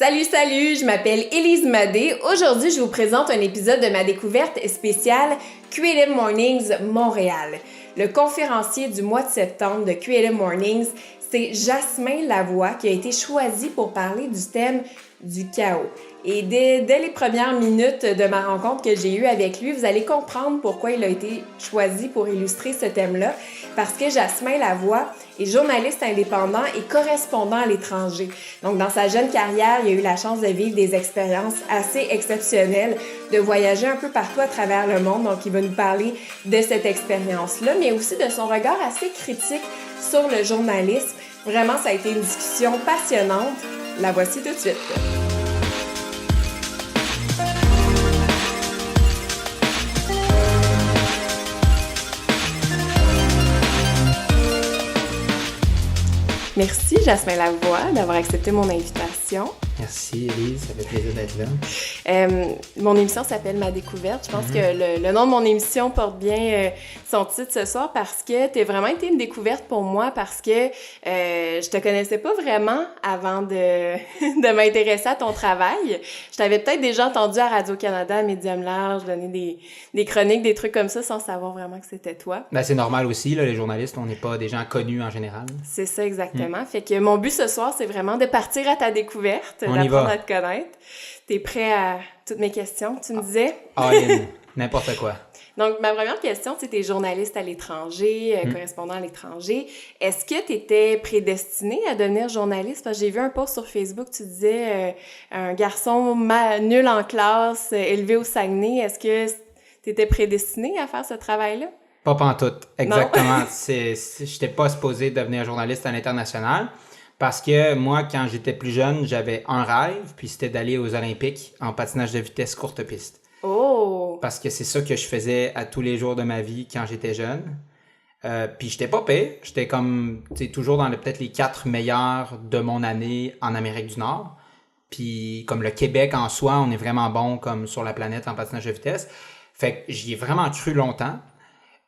Salut, je m'appelle Élise Madé. Aujourd'hui, je vous présente un épisode de ma découverte spéciale Creative Mornings Montréal. Le conférencier du mois de septembre de Creative Mornings, c'est Jasmin Lavoie qui a été choisi pour parler du thème du chaos. Et dès les premières minutes de ma rencontre que j'ai eue avec lui, vous allez comprendre pourquoi il a été choisi pour illustrer ce thème-là. Parce que Jasmin Lavoie est journaliste indépendant et correspondant à l'étranger. Donc, dans sa jeune carrière, il a eu la chance de vivre des expériences assez exceptionnelles, de voyager un peu partout à travers le monde. Donc, il va nous parler de cette expérience-là, mais aussi de son regard assez critique sur le journalisme. Vraiment, ça a été une discussion passionnante. La voici tout de suite. Merci, Jasmin Lavoie, d'avoir accepté mon invitation. Merci, Élise, ça fait plaisir d'être là. Mon émission s'appelle Ma Découverte. Je pense que le nom de mon émission porte bien son titre ce soir parce que tu as vraiment été une découverte pour moi parce que je te connaissais pas vraiment avant de m'intéresser à ton travail. Je t'avais peut-être déjà entendu à Radio-Canada, à Médium Large, donner des chroniques, des trucs comme ça sans savoir vraiment que c'était toi. Ben, c'est normal aussi, là, les journalistes, on n'est pas des gens connus en général. C'est ça, exactement. Fait que mon but ce soir, c'est vraiment de partir à ta découverte, d'apprendre à te connaître. T'es prêt à toutes mes questions, tu me disais? N'importe quoi. Donc, ma première question, tu es journaliste à l'étranger, correspondant à l'étranger. Est-ce que tu étais prédestiné à devenir journaliste? Parce que j'ai vu un post sur Facebook, tu disais un garçon nul en classe, élevé au Saguenay. Est-ce que tu étais prédestiné à faire ce travail-là? Pas pantoute, exactement. Je n'étais pas supposé devenir journaliste à l'international parce que moi, quand j'étais plus jeune, j'avais un rêve, puis c'était d'aller aux Olympiques en patinage de vitesse courte piste. Oh! Parce que c'est ça que je faisais à tous les jours de ma vie quand j'étais jeune. Puis j'étais pas pire. J'étais comme, tu sais, toujours dans peut-être les 4 meilleurs de mon année en Amérique du Nord. Puis comme le Québec en soi, on est vraiment bon comme sur la planète en patinage de vitesse. Fait que j'y ai vraiment cru longtemps.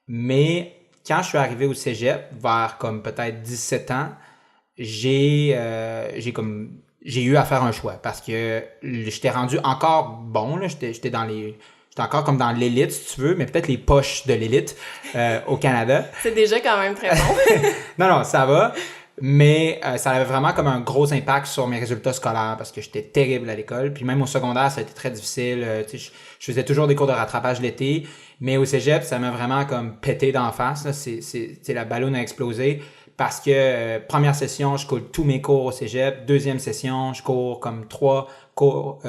Mais quand je suis arrivé au cégep, vers comme peut-être 17 ans, j'ai eu à faire un choix parce que j'étais rendu encore bon, là, j'étais encore comme dans l'élite, si tu veux, mais peut-être les poches de l'élite au Canada. C'est déjà quand même très bon. Non, ça va. Mais ça avait vraiment comme un gros impact sur mes résultats scolaires parce que j'étais terrible à l'école. Puis même au secondaire, ça a été très difficile. Je faisais toujours des cours de rattrapage l'été. Mais au cégep, ça m'a vraiment comme pété d'en face. Là. La ballonne a explosé parce que première session, je coule tous mes cours au cégep. Deuxième session, je cours comme 3 cours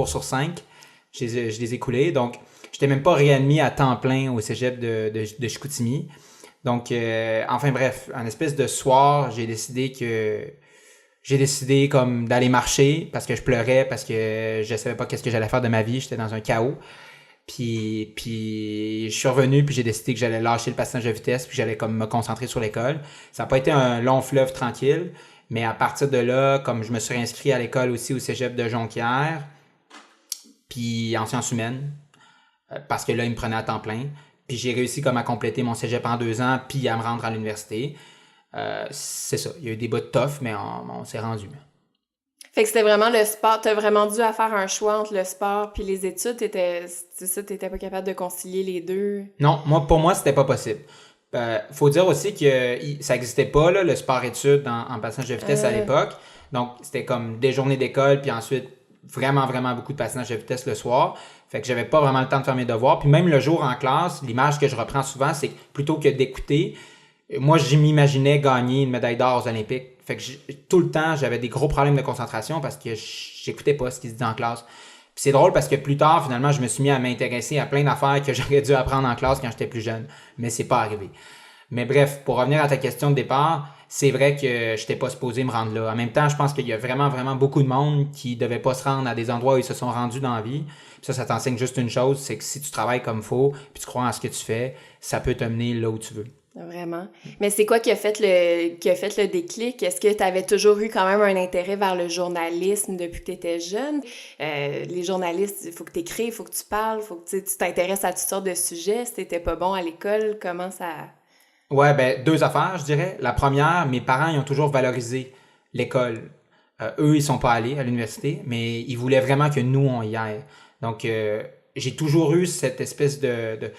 sur 5. Je les ai coulés. Donc, j'étais même pas réadmis à temps plein au cégep de Chicoutimi. Donc, enfin bref, un espèce de soir, j'ai décidé comme d'aller marcher parce que je pleurais, parce que je savais pas qu'est-ce que j'allais faire de ma vie, j'étais dans un chaos. Puis je suis revenu, puis j'ai décidé que j'allais lâcher le patinage de vitesse, puis j'allais comme me concentrer sur l'école. Ça n'a pas été un long fleuve tranquille, mais à partir de là, comme je me suis réinscrit à l'école aussi au cégep de Jonquière, puis en sciences humaines, parce que là, il me prenait à temps plein. Puis j'ai réussi comme à compléter mon cégep en 2 ans, puis à me rendre à l'université. C'est ça. Il y a eu des bouts de tough, mais on s'est rendu. Fait que c'était vraiment le sport. T'as vraiment dû faire un choix entre le sport puis les études. T'étais pas capable de concilier les deux? Non, pour moi, c'était pas possible. Faut dire aussi que ça existait pas, là, le sport-études en patinage de vitesse à l'époque. Donc, c'était comme des journées d'école, puis ensuite, vraiment, vraiment beaucoup de patinage de vitesse le soir. Fait que j'avais pas vraiment le temps de faire mes devoirs. Puis même le jour en classe, l'image que je reprends souvent, c'est que plutôt que d'écouter, moi, je m'imaginais gagner une médaille d'or aux Olympiques. Fait que tout le temps, j'avais des gros problèmes de concentration parce que j'écoutais pas ce qui se disait en classe. Puis c'est drôle parce que plus tard, finalement, je me suis mis à m'intéresser à plein d'affaires que j'aurais dû apprendre en classe quand j'étais plus jeune. Mais c'est pas arrivé. Mais bref, pour revenir à ta question de départ, c'est vrai que j'étais pas supposé me rendre là. En même temps, je pense qu'il y a vraiment, vraiment beaucoup de monde qui devait pas se rendre à des endroits où ils se sont rendus dans la vie. Puis ça t'enseigne juste une chose, c'est que si tu travailles comme faut, puis tu crois en ce que tu fais, ça peut t'amener là où tu veux. Vraiment. Mais c'est quoi qui a fait le déclic? Est-ce que tu avais toujours eu quand même un intérêt vers le journalisme depuis que tu étais jeune? Les journalistes, il faut que tu écrives, il faut que tu parles, il faut que tu t'intéresses à toutes sortes de sujets. Si t'étais pas bon à l'école, comment ça... Ouais, 2 affaires, je dirais. La première, mes parents, ils ont toujours valorisé l'école. Eux, ils sont pas allés à l'université, mais ils voulaient vraiment que nous, on y aille. Donc, j'ai toujours eu cette espèce de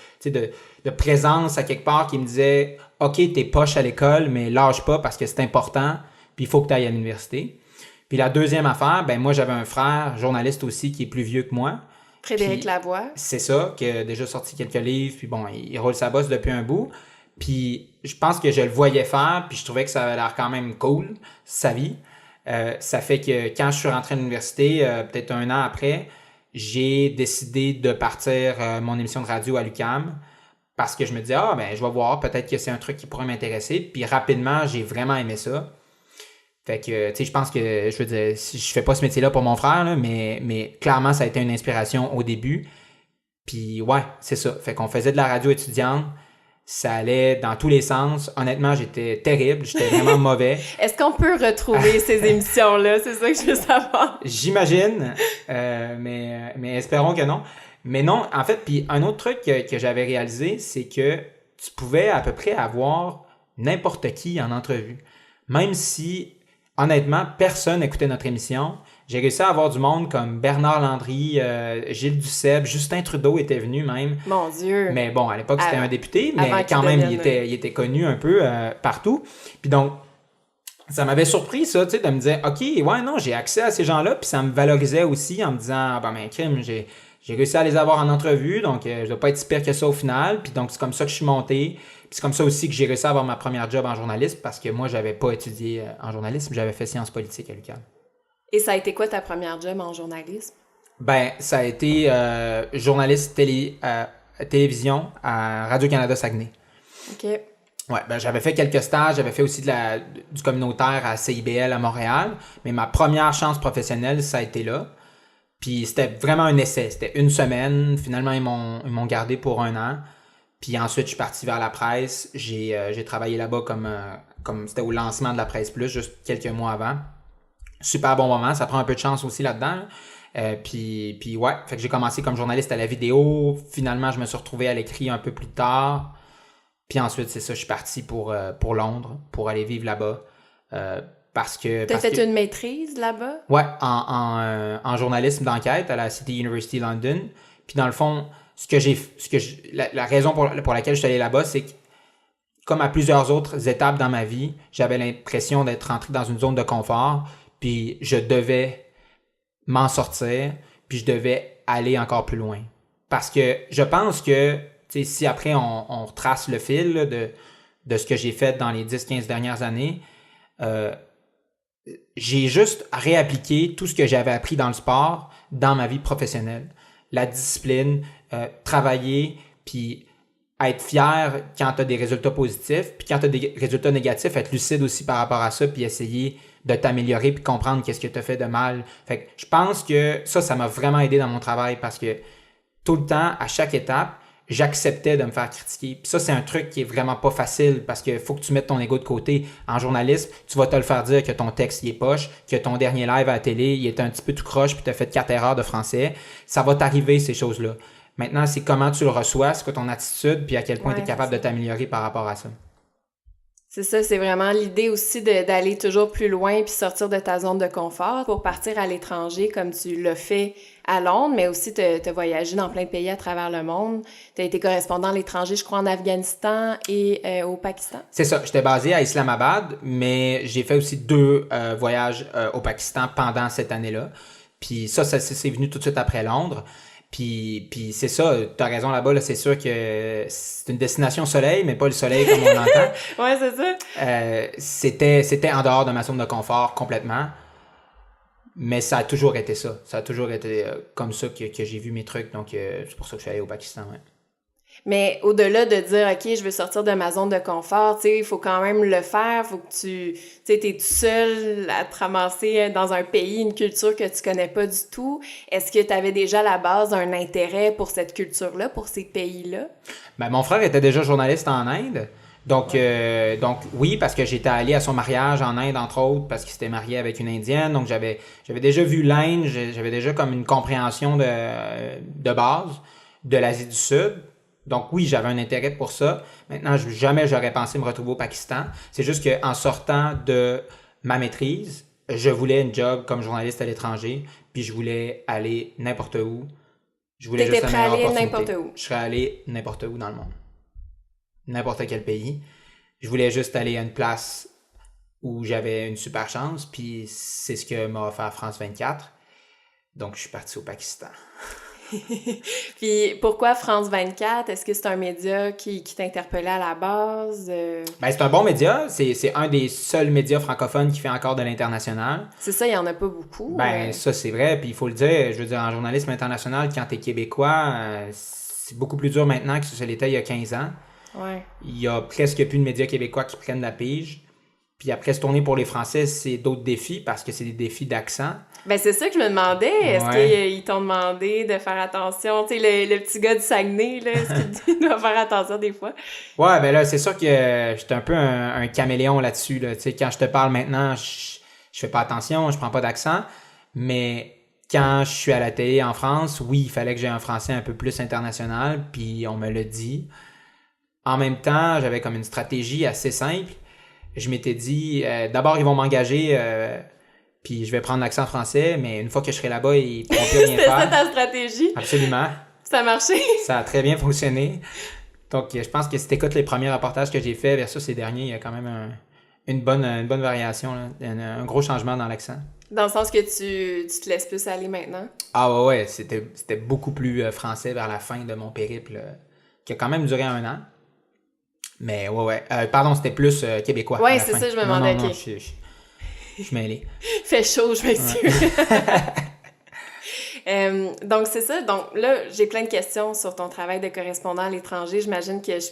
présence à quelque part qui me disait « OK, t'es poche à l'école, mais lâche pas parce que c'est important, puis il faut que tu ailles à l'université. » Puis la deuxième affaire, ben moi, j'avais un frère, journaliste aussi, qui est plus vieux que moi. Frédéric Lavoie. C'est ça, qui a déjà sorti quelques livres, puis bon, il roule sa bosse depuis un bout. Puis je pense que je le voyais faire, puis je trouvais que ça avait l'air quand même cool, sa vie. Ça fait que quand je suis rentré à l'université, peut-être un an après, j'ai décidé de partir mon émission de radio à l'UQAM parce que je me disais, je vais voir, peut-être que c'est un truc qui pourrait m'intéresser. Puis rapidement, j'ai vraiment aimé ça. Fait que, tu sais, je pense que, je veux dire, si je fais pas ce métier-là pour mon frère, là, mais clairement, ça a été une inspiration au début. Puis ouais, c'est ça. Fait qu'on faisait de la radio étudiante. Ça allait dans tous les sens. Honnêtement, j'étais terrible. J'étais vraiment mauvais. Est-ce qu'on peut retrouver ces émissions-là? C'est ça que je veux savoir. J'imagine, mais espérons que non. Mais non, en fait, puis un autre truc que j'avais réalisé, c'est que tu pouvais à peu près avoir n'importe qui en entrevue. Même si, honnêtement, personne n'écoutait notre émission. J'ai réussi à avoir du monde comme Bernard Landry, Gilles Duceppe, Justin Trudeau était venu même. Mon Dieu! Mais bon, à l'époque, c'était un député, mais quand même, il était connu un peu partout. Puis donc, ça m'avait surpris, ça, tu sais, de me dire, OK, ouais, non, j'ai accès à ces gens-là, puis ça me valorisait aussi en me disant, crime, j'ai réussi à les avoir en entrevue, donc je dois pas être si pire que ça au final. Puis donc, c'est comme ça que je suis monté. Puis c'est comme ça aussi que j'ai réussi à avoir ma première job en journalisme, parce que moi, j'avais pas étudié en journalisme, j'avais fait sciences politiques à l'UQAM. Et ça a été quoi ta première job en journalisme? Ben, ça a été journaliste télévision à Radio-Canada Saguenay. OK. Ouais, ben j'avais fait quelques stages, j'avais fait aussi du communautaire à CIBL à Montréal, mais ma première chance professionnelle, ça a été là. Puis c'était vraiment un essai, c'était une semaine. Finalement, ils m'ont gardé pour un an. Puis ensuite, je suis parti vers la presse. J'ai travaillé là-bas comme c'était au lancement de la Presse Plus, juste quelques mois avant. Super bon moment, ça prend un peu de chance aussi là-dedans. Puis ouais, fait que j'ai commencé comme journaliste à la vidéo. Finalement, je me suis retrouvé à l'écrit un peu plus tard. Puis ensuite, c'est ça, je suis parti pour Londres, pour aller vivre là-bas. Parce que... T'as fait une maîtrise là-bas? Ouais, en journalisme d'enquête à la City University London. Puis dans le fond, la raison pour laquelle je suis allé là-bas, c'est que comme à plusieurs autres étapes dans ma vie, j'avais l'impression d'être rentré dans une zone de confort. Puis je devais m'en sortir, puis je devais aller encore plus loin. Parce que je pense que, tu sais, si après on retrace le fil là, de ce que j'ai fait dans les 10-15 dernières années, j'ai juste réappliqué tout ce que j'avais appris dans le sport dans ma vie professionnelle. La discipline, travailler, puis être fier quand tu as des résultats positifs, puis quand tu as des résultats négatifs, être lucide aussi par rapport à ça, puis essayer de t'améliorer puis comprendre qu'est-ce que tu as fait de mal. Fait que je pense que ça m'a vraiment aidé dans mon travail parce que tout le temps, à chaque étape, j'acceptais de me faire critiquer. Puis ça, c'est un truc qui est vraiment pas facile parce qu'il faut que tu mettes ton ego de côté. En journalisme, tu vas te le faire dire que ton texte, il est poche, que ton dernier live à la télé, il est un petit peu tout croche puis tu as fait 4 erreurs de français. Ça va t'arriver, ces choses-là. Maintenant, c'est comment tu le reçois, c'est quoi ton attitude puis à quel point tu es capable de t'améliorer par rapport à ça. C'est ça, c'est vraiment l'idée aussi d'aller toujours plus loin puis sortir de ta zone de confort pour partir à l'étranger comme tu l'as fait à Londres, mais aussi te voyager dans plein de pays à travers le monde. Tu as été correspondant à l'étranger, je crois, en Afghanistan et au Pakistan. C'est ça, j'étais basé à Islamabad, mais j'ai fait aussi 2 voyages au Pakistan pendant cette année-là. Puis ça c'est venu tout de suite après Londres. Puis c'est ça, t'as raison là-bas, là, c'est sûr que c'est une destination soleil, mais pas le soleil comme on l'entend. Ouais, c'est ça. C'était en dehors de ma zone de confort complètement, mais ça a toujours été ça. Ça a toujours été comme ça que j'ai vu mes trucs, donc c'est pour ça que je suis allé au Pakistan, ouais. Mais au-delà de dire, OK, je veux sortir de ma zone de confort, tu sais, il faut quand même le faire, faut que tu sais, t'es tout seul à te ramasser dans un pays, une culture que tu connais pas du tout. Est-ce que tu avais déjà à la base un intérêt pour cette culture-là, pour ces pays-là? Ben, mon frère était déjà journaliste en Inde. Donc oui, parce que j'étais allé à son mariage en Inde, entre autres, parce qu'il s'était marié avec une Indienne. Donc j'avais déjà vu l'Inde, j'avais déjà comme une compréhension de base de l'Asie du Sud. Donc oui, j'avais un intérêt pour ça. Maintenant, jamais j'aurais pensé me retrouver au Pakistan. C'est juste qu'en sortant de ma maîtrise, je voulais une job comme journaliste à l'étranger, puis je voulais aller n'importe où. Je voulais T'étais juste prêt la à meilleure aller opportunité. n'importe où. Je serais allé n'importe où dans le monde. N'importe quel pays. Je voulais juste aller à une place où j'avais une super chance, puis c'est ce que m'a offert France 24. Donc, je suis parti au Pakistan. Puis pourquoi France 24? Est-ce que c'est un média qui t'interpellait à la base? Ben, c'est un bon média. C'est un des seuls médias francophones qui fait encore de l'international. C'est ça, il n'y en a pas beaucoup. Ben, ça, c'est vrai. Puis il faut le dire, je veux dire, en journalisme international, quand t'es québécois, c'est beaucoup plus dur maintenant que ce l'était il y a 15 ans. Ouais. Il y a presque plus de médias québécois qui prennent la pige. Puis après, se tourner pour les Français, c'est d'autres défis parce que c'est des défis d'accent. Ben, c'est ça que je me demandais. Est-ce Ouais. qu'ils t'ont demandé de faire attention? Tu sais, le petit gars du Saguenay, là, est-ce qu'il doit faire attention des fois? Ouais, ben là, c'est sûr que j'étais un peu un caméléon là-dessus. Là. Tu sais, quand je te parle maintenant, je fais pas attention, je prends pas d'accent. Mais quand je suis à la télé en France, oui, il fallait que j'ai un français un peu plus international, puis on me l'a dit. En même temps, j'avais comme une stratégie assez simple. Je m'étais dit, d'abord, ils vont m'engager, puis je vais prendre l'accent français, mais une fois que je serai là-bas, ils pourront plus rien C'était ça faire. ta stratégie? Absolument. Ça a marché? Ça a très bien fonctionné. Donc, je pense que si tu écoutes les premiers reportages que j'ai faits versus ces derniers, il y a quand même une bonne variation, là. Un gros changement dans l'accent. Dans le sens que tu te laisses plus aller maintenant? Ah ouais, c'était beaucoup plus français vers la fin de mon périple, qui a quand même duré 1 an. Mais ouais. Pardon, c'était plus québécois. Ouais, à la c'est fin. ça, je me demandais. Non, Ok. je suis mêlé. Fait chaud, je m'excuse. Donc, c'est ça. Donc, là, j'ai plein de questions sur ton travail de correspondant à l'étranger. J'imagine que je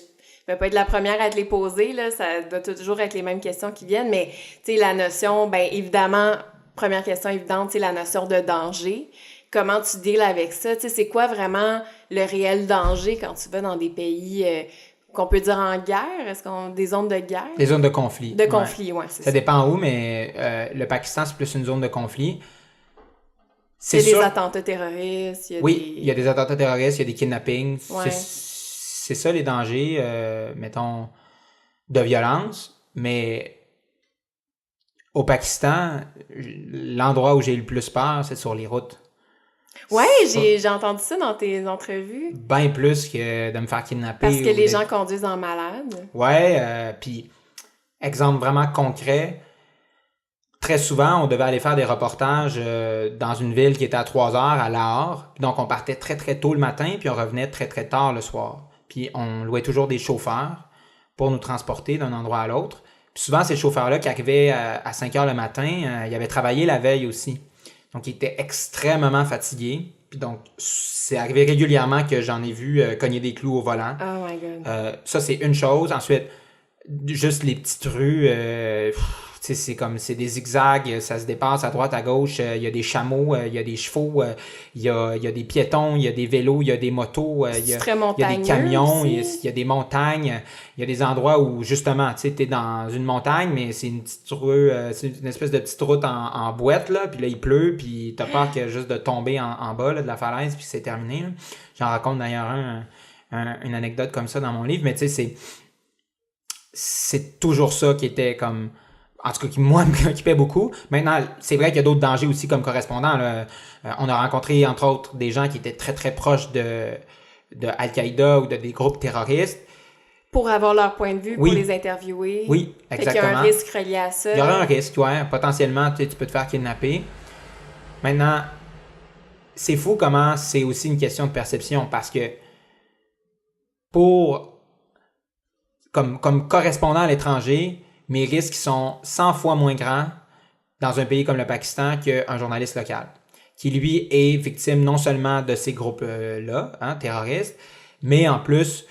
vais pas être la première à te les poser, là. Ça doit toujours être les mêmes questions qui viennent. Mais, tu sais, la notion, ben évidemment, première question évidente, c'est la notion de danger. Comment tu deals avec ça? Tu sais, c'est quoi vraiment le réel danger quand tu vas dans des pays qu'on peut dire en guerre? Est-ce qu'on des zones de guerre? Les zones de conflit. De conflit, ouais, c'est ça. Ça dépend où, mais le Pakistan, c'est plus une zone de conflit. Il y a sûr. des attentats terroristes, il y a des attentats terroristes, il y a des kidnappings. Ouais. C'est ça les dangers, mettons, de violence. Mais au Pakistan, l'endroit où j'ai eu le plus peur, c'est sur les routes. Ouais, j'ai entendu ça dans tes entrevues. Bien plus que de me faire kidnapper. Parce que les gens conduisent en malade. Ouais, puis exemple vraiment concret, très souvent, on devait aller faire des reportages dans une ville qui était à 3 heures, à Lahore. Donc, on partait très, très tôt le matin, puis on revenait très, très tard le soir. Puis, on louait toujours des chauffeurs pour nous transporter d'un endroit à l'autre. Puis souvent, ces chauffeurs-là qui arrivaient à 5 heures le matin, ils avaient travaillé la veille aussi. Donc, ils étaient extrêmement fatigués. Puis donc, c'est arrivé régulièrement que j'en ai vu cogner des clous au volant. Oh my God. Ça, c'est une chose. Ensuite, juste les petites rues, c'est des zigzags, ça se dépasse à droite, à gauche, il y a des chameaux, il y a des chevaux, il y a des piétons, il y a des vélos, il y a des motos, il y a des camions, il y a des montagnes, il y a des endroits où justement, tu sais, t'es dans une montagne, mais c'est une petite rue, c'est une espèce de petite route en boîte, là, puis là, il pleut, puis t'as peur que juste de tomber en bas là, de la falaise, puis c'est terminé, là. J'en raconte d'ailleurs une anecdote comme ça dans mon livre, mais tu sais, c'est toujours ça qui était comme... En tout cas, qui, moi, me préoccupait beaucoup. Maintenant, c'est vrai qu'il y a d'autres dangers aussi comme correspondant. Là. On a rencontré, entre autres, des gens qui étaient très, très proches de Al-Qaïda ou de des groupes terroristes. Pour avoir leur point de vue, Oui. pour les interviewer. Oui, exactement. Fait qu'il y a un risque relié à ça. Il y aurait un risque, ouais. Potentiellement, tu peux te faire kidnapper. Maintenant, c'est fou comment c'est aussi une question de perception parce que comme correspondant à l'étranger, mes risques sont 100 fois moins grands dans un pays comme le Pakistan qu'un journaliste local, qui lui est victime non seulement de ces groupes-là, terroristes, mais en plus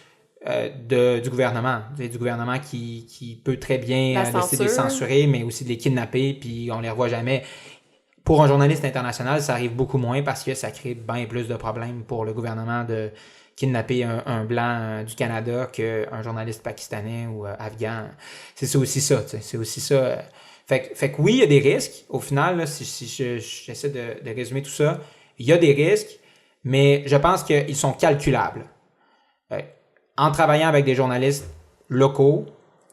du gouvernement. Du gouvernement qui peut très bien décider de les censurer, mais aussi de les kidnapper, puis on les revoit jamais. Pour un journaliste international, ça arrive beaucoup moins parce que ça crée bien plus de problèmes pour le gouvernement de kidnapper un blanc du Canada qu'un journaliste pakistanais ou afghan. C'est aussi ça, tu sais. C'est aussi ça. Fait que oui, il y a des risques. Au final, là, si j'essaie de résumer tout ça, il y a des risques, mais je pense qu'ils sont calculables. En travaillant avec des journalistes locaux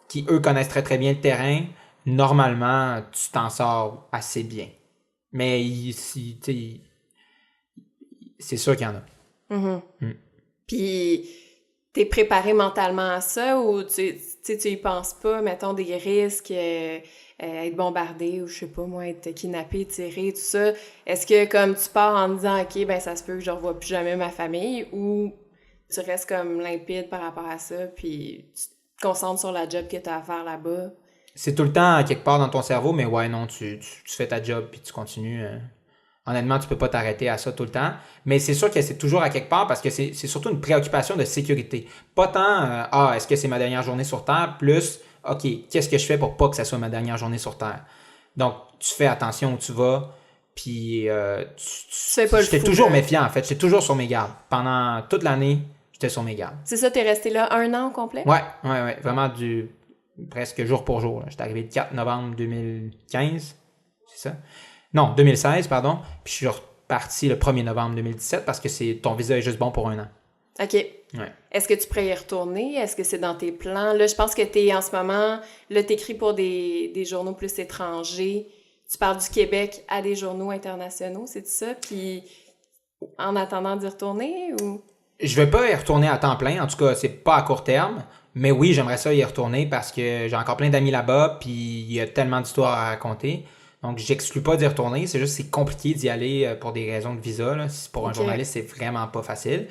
qui, eux, connaissent très, très bien le terrain, normalement, tu t'en sors assez bien. Mais c'est sûr qu'il y en a. Puis, t'es préparé mentalement à ça ou tu y penses pas, mettons, des risques, être bombardé ou je sais pas moi, être kidnappé, tiré, tout ça. Est-ce que comme tu pars en disant, OK, ben ça se peut que je revois plus jamais ma famille ou tu restes comme limpide par rapport à ça puis tu te concentres sur la job que t'as à faire là-bas? C'est tout le temps quelque part dans ton cerveau, mais ouais, non, tu fais ta job puis tu continues. Honnêtement, tu peux pas t'arrêter à ça tout le temps. Mais c'est sûr que c'est toujours à quelque part parce que c'est surtout une préoccupation de sécurité. Pas tant, est-ce que c'est ma dernière journée sur Terre, plus, OK, qu'est-ce que je fais pour pas que ça soit ma dernière journée sur Terre? Donc, tu fais attention où tu vas, puis j'étais toujours méfiant, en fait. J'étais toujours sur mes gardes. Pendant toute l'année, j'étais sur mes gardes. C'est ça, t'es resté là 1 an au complet? Ouais. Vraiment presque jour pour jour. J'étais arrivé le 4 novembre 2015, c'est ça? Non, 2016, pardon. Puis je suis reparti le 1er novembre 2017 parce que ton visa est juste bon pour 1 an. OK. Ouais. Est-ce que tu pourrais y retourner? Est-ce que c'est dans tes plans? Là, je pense que t'es en ce moment... Là, t'écris pour des journaux plus étrangers. Tu parles du Québec à des journaux internationaux, c'est ça? Puis en attendant d'y retourner ou... Je vais pas y retourner à temps plein. En tout cas, c'est pas à court terme. Mais oui, j'aimerais ça y retourner parce que j'ai encore plein d'amis là-bas puis il y a tellement d'histoires à raconter. Donc, j'exclus pas d'y retourner. C'est juste que c'est compliqué d'y aller pour des raisons de visa. Là. Pour un journaliste, c'est vraiment pas facile.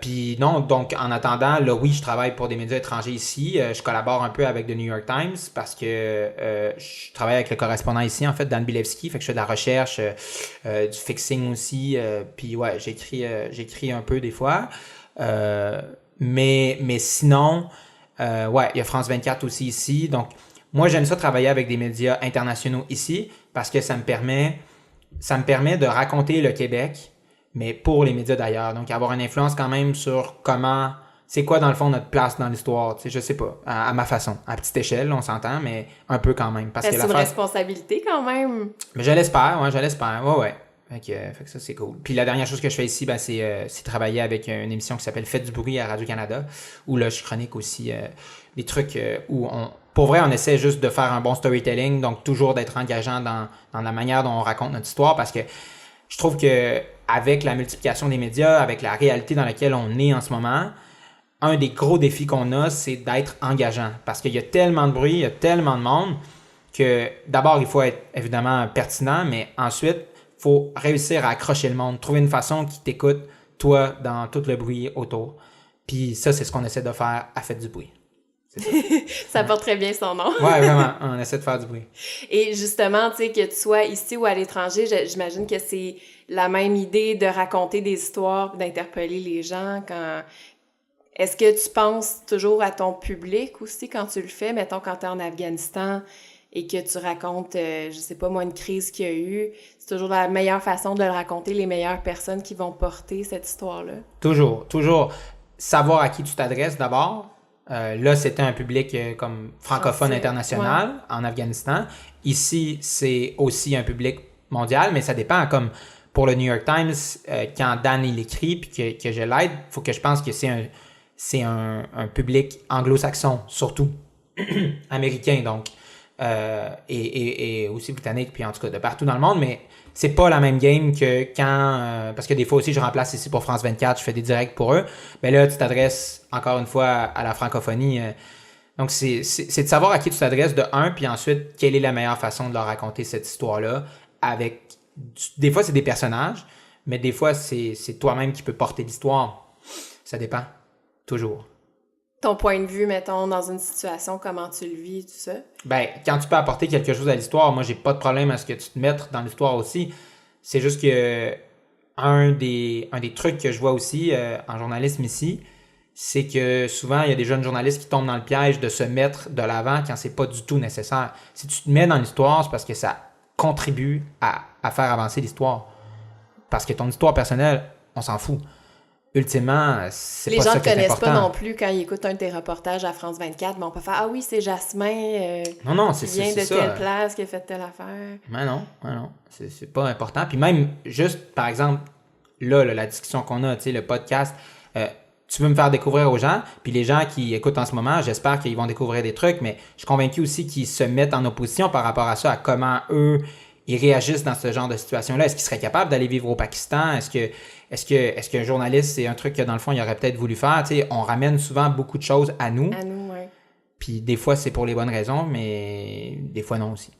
Puis non, donc en attendant, là oui, je travaille pour des médias étrangers ici. Je collabore un peu avec The New York Times parce que je travaille avec le correspondant ici, en fait, Dan Bilevski. Fait que je fais de la recherche, du fixing aussi. Puis ouais, j'écris un peu des fois. Mais sinon, ouais, il y a France 24 aussi ici. Donc, moi, j'aime ça travailler avec des médias internationaux ici parce que ça me permet de raconter le Québec, mais pour les médias d'ailleurs. Donc, avoir une influence quand même sur c'est quoi dans le fond notre place dans l'histoire. Tu sais, je sais pas, à ma façon. À petite échelle, on s'entend, mais un peu quand même. C'est une responsabilité quand même. Mais je l'espère. Ouais. Fait que ça, c'est cool. Puis la dernière chose que je fais ici, c'est travailler avec une émission qui s'appelle Faites du bruit à Radio-Canada, où là, je chronique aussi des trucs où pour vrai, on essaie juste de faire un bon storytelling, donc toujours d'être engageant dans la manière dont on raconte notre histoire, parce que je trouve que avec la multiplication des médias, avec la réalité dans laquelle on est en ce moment, un des gros défis qu'on a, c'est d'être engageant. Parce qu'il y a tellement de bruit, il y a tellement de monde, que d'abord, il faut être évidemment pertinent, mais ensuite, il faut réussir à accrocher le monde, trouver une façon qui t'écoute, toi, dans tout le bruit autour. Puis ça, c'est ce qu'on essaie de faire à Faites du bruit. Ça porte très bien son nom. Ouais, vraiment, on essaie de faire du bruit. Et justement, tu sais, que tu sois ici ou à l'étranger, j'imagine que c'est la même idée de raconter des histoires, d'interpeller les gens quand... Est-ce que tu penses toujours à ton public aussi quand tu le fais? Mettons, quand tu es en Afghanistan et que tu racontes, je sais pas moi, une crise qu'il y a eu, c'est toujours la meilleure façon de le raconter, les meilleures personnes qui vont porter cette histoire-là? Toujours. Savoir à qui tu t'adresses d'abord. Là, c'était un public comme francophone international en Afghanistan. Ici, c'est aussi un public mondial, mais ça dépend. Comme pour le New York Times, quand Dan il écrit puis que je l'aide, il faut que je pense que c'est un public anglo-saxon, surtout américain, donc, et aussi britannique, puis en tout cas de partout dans le monde, mais c'est pas la même game que quand... parce que des fois aussi, je remplace ici pour France 24, je fais des directs pour eux. Mais là, tu t'adresses encore une fois à la francophonie. Donc, c'est de savoir à qui tu t'adresses de un, puis ensuite, quelle est la meilleure façon de leur raconter cette histoire-là avec... Des fois, c'est des personnages, mais des fois, c'est toi-même qui peux porter l'histoire. Ça dépend. Toujours. Ton point de vue, mettons, dans une situation, comment tu le vis, tout ça? Ben, quand tu peux apporter quelque chose à l'histoire, moi, j'ai pas de problème à ce que tu te mettes dans l'histoire aussi. C'est juste que un des trucs que je vois aussi en journalisme ici, c'est que souvent, il y a des jeunes journalistes qui tombent dans le piège de se mettre de l'avant quand c'est pas du tout nécessaire. Si tu te mets dans l'histoire, c'est parce que ça contribue à faire avancer l'histoire. Parce que ton histoire personnelle, on s'en fout. Ultimement, c'est pas ça qui est important. Les gens ne connaissent pas non plus quand ils écoutent un de tes reportages à France 24, mais on peut faire « Ah oui, c'est Jasmin qui vient de telle place, qui a fait telle affaire. » Mais non. C'est pas important. Puis même, juste, par exemple, là la discussion qu'on a, tu sais, le podcast, tu veux me faire découvrir aux gens, puis les gens qui écoutent en ce moment, j'espère qu'ils vont découvrir des trucs, mais je suis convaincu aussi qu'ils se mettent en opposition par rapport à ça, à comment eux, ils réagissent dans ce genre de situation-là. Est-ce qu'ils seraient capables d'aller vivre au Pakistan? Est-ce qu'un journaliste, c'est un truc que dans le fond, il aurait peut-être voulu faire? Tu sais, on ramène souvent beaucoup de choses à nous. À nous, oui. Puis des fois, c'est pour les bonnes raisons, mais des fois, non aussi.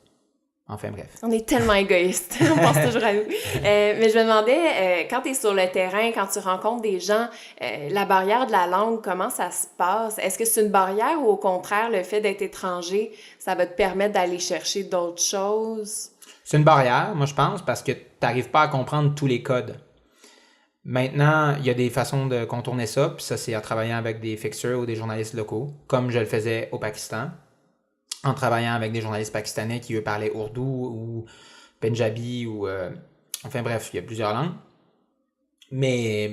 Enfin, bref. On est tellement égoïstes. On pense toujours à nous. Mais je me demandais, quand tu es sur le terrain, quand tu rencontres des gens, la barrière de la langue, comment ça se passe? Est-ce que c'est une barrière ou au contraire, le fait d'être étranger, ça va te permettre d'aller chercher d'autres choses? C'est une barrière, moi, je pense, parce que tu n'arrives pas à comprendre tous les codes. Maintenant, il y a des façons de contourner ça, puis ça, c'est en travaillant avec des fixeurs ou des journalistes locaux, comme je le faisais au Pakistan, en travaillant avec des journalistes pakistanais qui, eux, parlaient ourdou ou punjabi ou... enfin bref, il y a plusieurs langues. Mais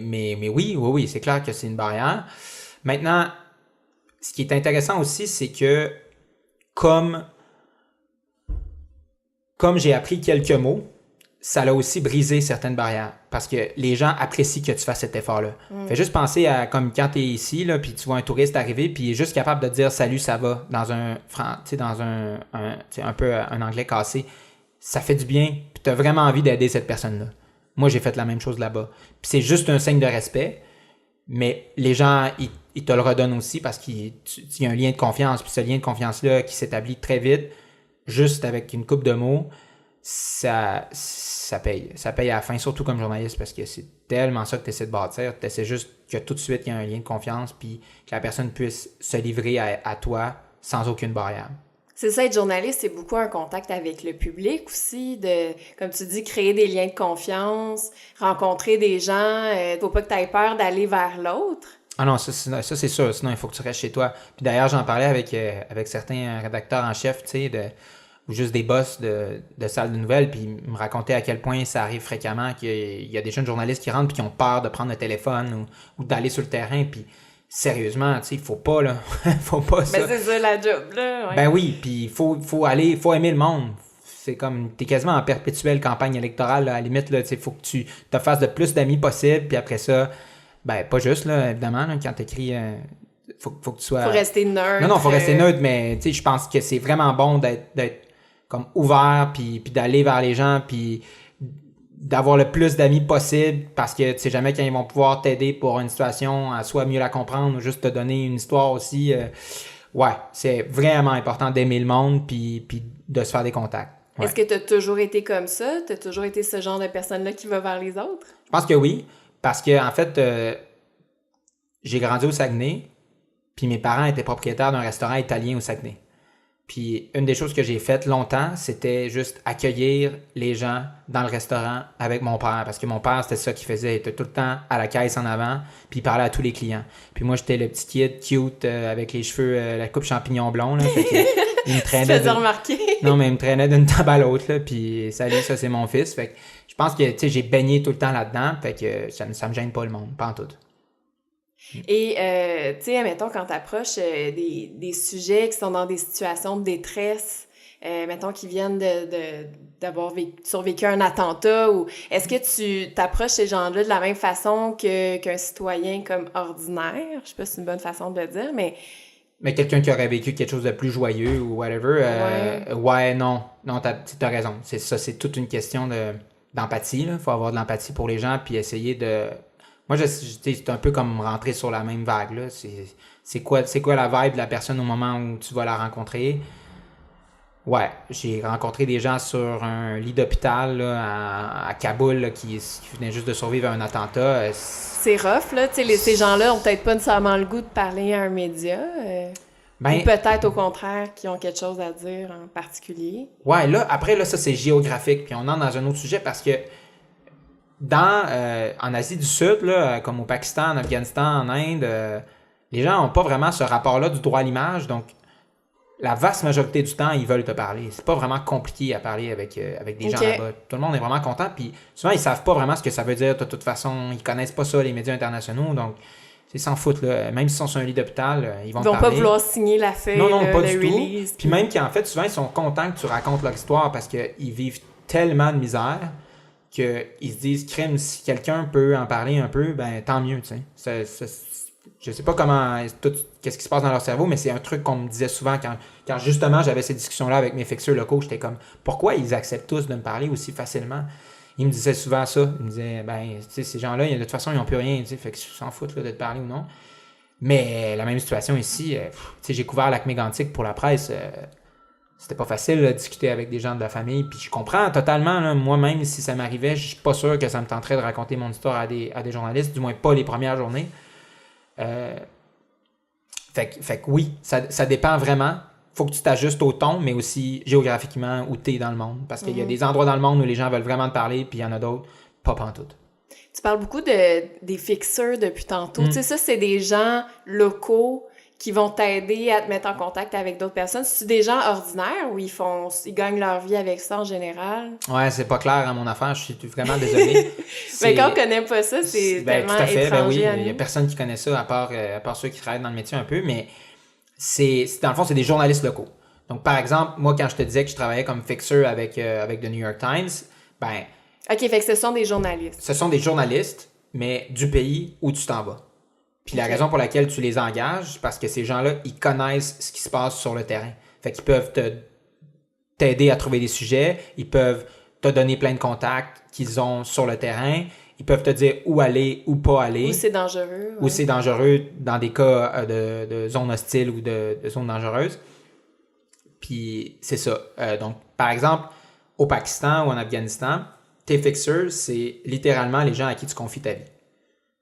oui, c'est clair que c'est une barrière. Maintenant, ce qui est intéressant aussi, c'est que comme j'ai appris quelques mots, ça a aussi brisé certaines barrières parce que les gens apprécient que tu fasses cet effort-là. Fais juste penser à comme quand tu es ici, là, puis tu vois un touriste arriver, puis il est juste capable de te dire salut, ça va, dans un peu un anglais cassé. Ça fait du bien, puis tu as vraiment envie d'aider cette personne-là. Moi, j'ai fait la même chose là-bas. Puis c'est juste un signe de respect, mais les gens, ils te le redonnent aussi parce qu'il y a un lien de confiance, puis ce lien de confiance-là qui s'établit très vite, juste avec une couple de mots, ça paye. Ça paye à la fin, surtout comme journaliste, parce que c'est tellement ça que tu essaies de bâtir. Tu essaies juste que tout de suite, il y a un lien de confiance, puis que la personne puisse se livrer à toi sans aucune barrière. C'est ça, être journaliste, c'est beaucoup un contact avec le public aussi, de, comme tu dis, créer des liens de confiance, rencontrer des gens. Faut pas que tu aies peur d'aller vers l'autre. Ah non, ça c'est sûr. Sinon, il faut que tu restes chez toi. Puis d'ailleurs, j'en parlais avec certains rédacteurs en chef, tu sais, ou juste des boss de salles de nouvelles, puis ils me racontaient à quel point ça arrive fréquemment qu'il y a des jeunes journalistes qui rentrent puis qui ont peur de prendre le téléphone ou d'aller sur le terrain, puis sérieusement, tu sais, il faut pas, là. Faut pas ça. Ben c'est ça la job, là. Ouais. Ben oui, puis il faut aimer le monde. C'est comme, t'es quasiment en perpétuelle campagne électorale, là, à la limite, là, tu sais, faut que tu te fasses de plus d'amis possible, puis après ça, ben pas juste, là, évidemment, là, quand t'écris... faut que tu sois... Faut rester neutre. Non, faut rester neutre, mais tu sais, je pense que c'est vraiment bon d'être comme ouvert, puis d'aller vers les gens, puis d'avoir le plus d'amis possible, parce que tu sais jamais quand ils vont pouvoir t'aider pour une situation, à soit mieux la comprendre, ou juste te donner une histoire aussi. Ouais, c'est vraiment important d'aimer le monde, puis de se faire des contacts. Ouais. Est-ce que tu as toujours été comme ça? Tu as toujours été ce genre de personne-là qui va vers les autres? Je pense que oui, parce que en fait, j'ai grandi au Saguenay, puis mes parents étaient propriétaires d'un restaurant italien au Saguenay. Puis une des choses que j'ai faites longtemps, c'était juste accueillir les gens dans le restaurant avec mon père. Parce que mon père, c'était ça qu'il faisait. Il était tout le temps à la caisse en avant, puis il parlait à tous les clients. Puis moi, j'étais le petit kid cute avec les cheveux, la coupe champignon blond. Là, fait que, il me traînait remarquer. Non, mais il me traînait d'une table à l'autre. Là, puis salut, ça c'est mon fils. Fait que je pense que j'ai baigné tout le temps là-dedans. Fait que ça me gêne pas le monde, pas en tout. Et, tu sais, mettons, quand t'approches des sujets qui sont dans des situations de détresse, mettons, qui viennent d'avoir survécu un attentat, ou est-ce que tu t'approches ces gens-là de la même façon qu'un citoyen comme ordinaire? Je sais pas si c'est une bonne façon de le dire, mais... Mais quelqu'un qui aurait vécu quelque chose de plus joyeux ou whatever, non, t'as raison. C'est ça, c'est toute une question d'empathie, là. Faut avoir de l'empathie pour les gens, puis essayer de... Moi, c'est un peu comme rentrer sur la même vague, là. C'est quoi la vibe de la personne au moment où tu vas la rencontrer? Ouais, j'ai rencontré des gens sur un lit d'hôpital là, à Kaboul là, qui venaient juste de survivre à un attentat. C'est rough, là. Ces gens-là ont peut-être pas nécessairement le goût de parler à un média. Ou peut-être au contraire qui ont quelque chose à dire en particulier. Ouais, là, après, là, ça c'est géographique. Puis on entre dans un autre sujet parce que en Asie du Sud, là, comme au Pakistan, en Afghanistan, en Inde, les gens n'ont pas vraiment ce rapport-là du droit à l'image. Donc, la vaste majorité du temps, ils veulent te parler. C'est pas vraiment compliqué à parler avec des gens là-bas. Tout le monde est vraiment content. Puis souvent, ils savent pas vraiment ce que ça veut dire. De toute façon, ils connaissent pas ça, les médias internationaux. Donc, ils s'en foutent. Là. Même s'ils sont sur un lit d'hôpital, ils vont te parler. Ils vont pas vouloir signer la feuille, non, pas le du release. Tout. Puis même qu'en fait, souvent, ils sont contents que tu racontes leur histoire parce qu'ils vivent tellement de misère qu'ils se disent, crème, si quelqu'un peut en parler un peu, ben tant mieux, tu sais. Je sais pas qu'est-ce qui se passe dans leur cerveau, mais c'est un truc qu'on me disait souvent quand justement j'avais ces discussions-là avec mes fixeurs locaux. J'étais comme, pourquoi ils acceptent tous de me parler aussi facilement? Ils me disaient souvent ça. Ils me disaient, ben, tu sais, ces gens-là, de toute façon, ils n'ont plus rien, tu sais, fait qu'ils s'en foutent là, de te parler ou non. Mais la même situation ici, tu sais, j'ai couvert Lac-Mégantic pour la presse. C'était pas facile de discuter avec des gens de la famille. Puis je comprends totalement, là, moi-même, si ça m'arrivait, je suis pas sûr que ça me tenterait de raconter mon histoire à des journalistes, du moins pas les premières journées. Fait que oui, ça dépend vraiment. Faut que tu t'ajustes au ton, mais aussi géographiquement où tu es dans le monde. Parce qu'il y a des endroits dans le monde où les gens veulent vraiment te parler, puis il y en a d'autres, pas pantoute. Tu parles beaucoup des fixeurs depuis tantôt. Tu sais, ça, c'est des gens locaux qui vont t'aider à te mettre en contact avec d'autres personnes. C'est-tu des gens ordinaires ou ils gagnent leur vie avec ça en général? Ouais, c'est pas clair à mon affaire. Je suis vraiment désolé. Mais quand on connaît pas ça, c'est tellement tout à fait. Ben oui, étranger à il y a nous. personne qui connaît ça à part ceux qui travaillent dans le métier un peu, mais dans le fond, c'est des journalistes locaux. Donc, par exemple, moi, quand je te disais que je travaillais comme fixeur avec The New York Times, ben... OK, fait que ce sont des journalistes. Ce sont des journalistes, mais du pays où tu t'en vas. Puis la raison pour laquelle tu les engages, parce que ces gens-là, ils connaissent ce qui se passe sur le terrain. Fait qu'ils peuvent t'aider à trouver des sujets, ils peuvent te donner plein de contacts qu'ils ont sur le terrain, ils peuvent te dire où aller ou pas aller. Où c'est dangereux. Où c'est dangereux dans des cas de zones hostiles ou de zones dangereuses. Puis c'est ça. Donc, par exemple, au Pakistan ou en Afghanistan, tes fixeurs, c'est littéralement les gens à qui tu confies ta vie.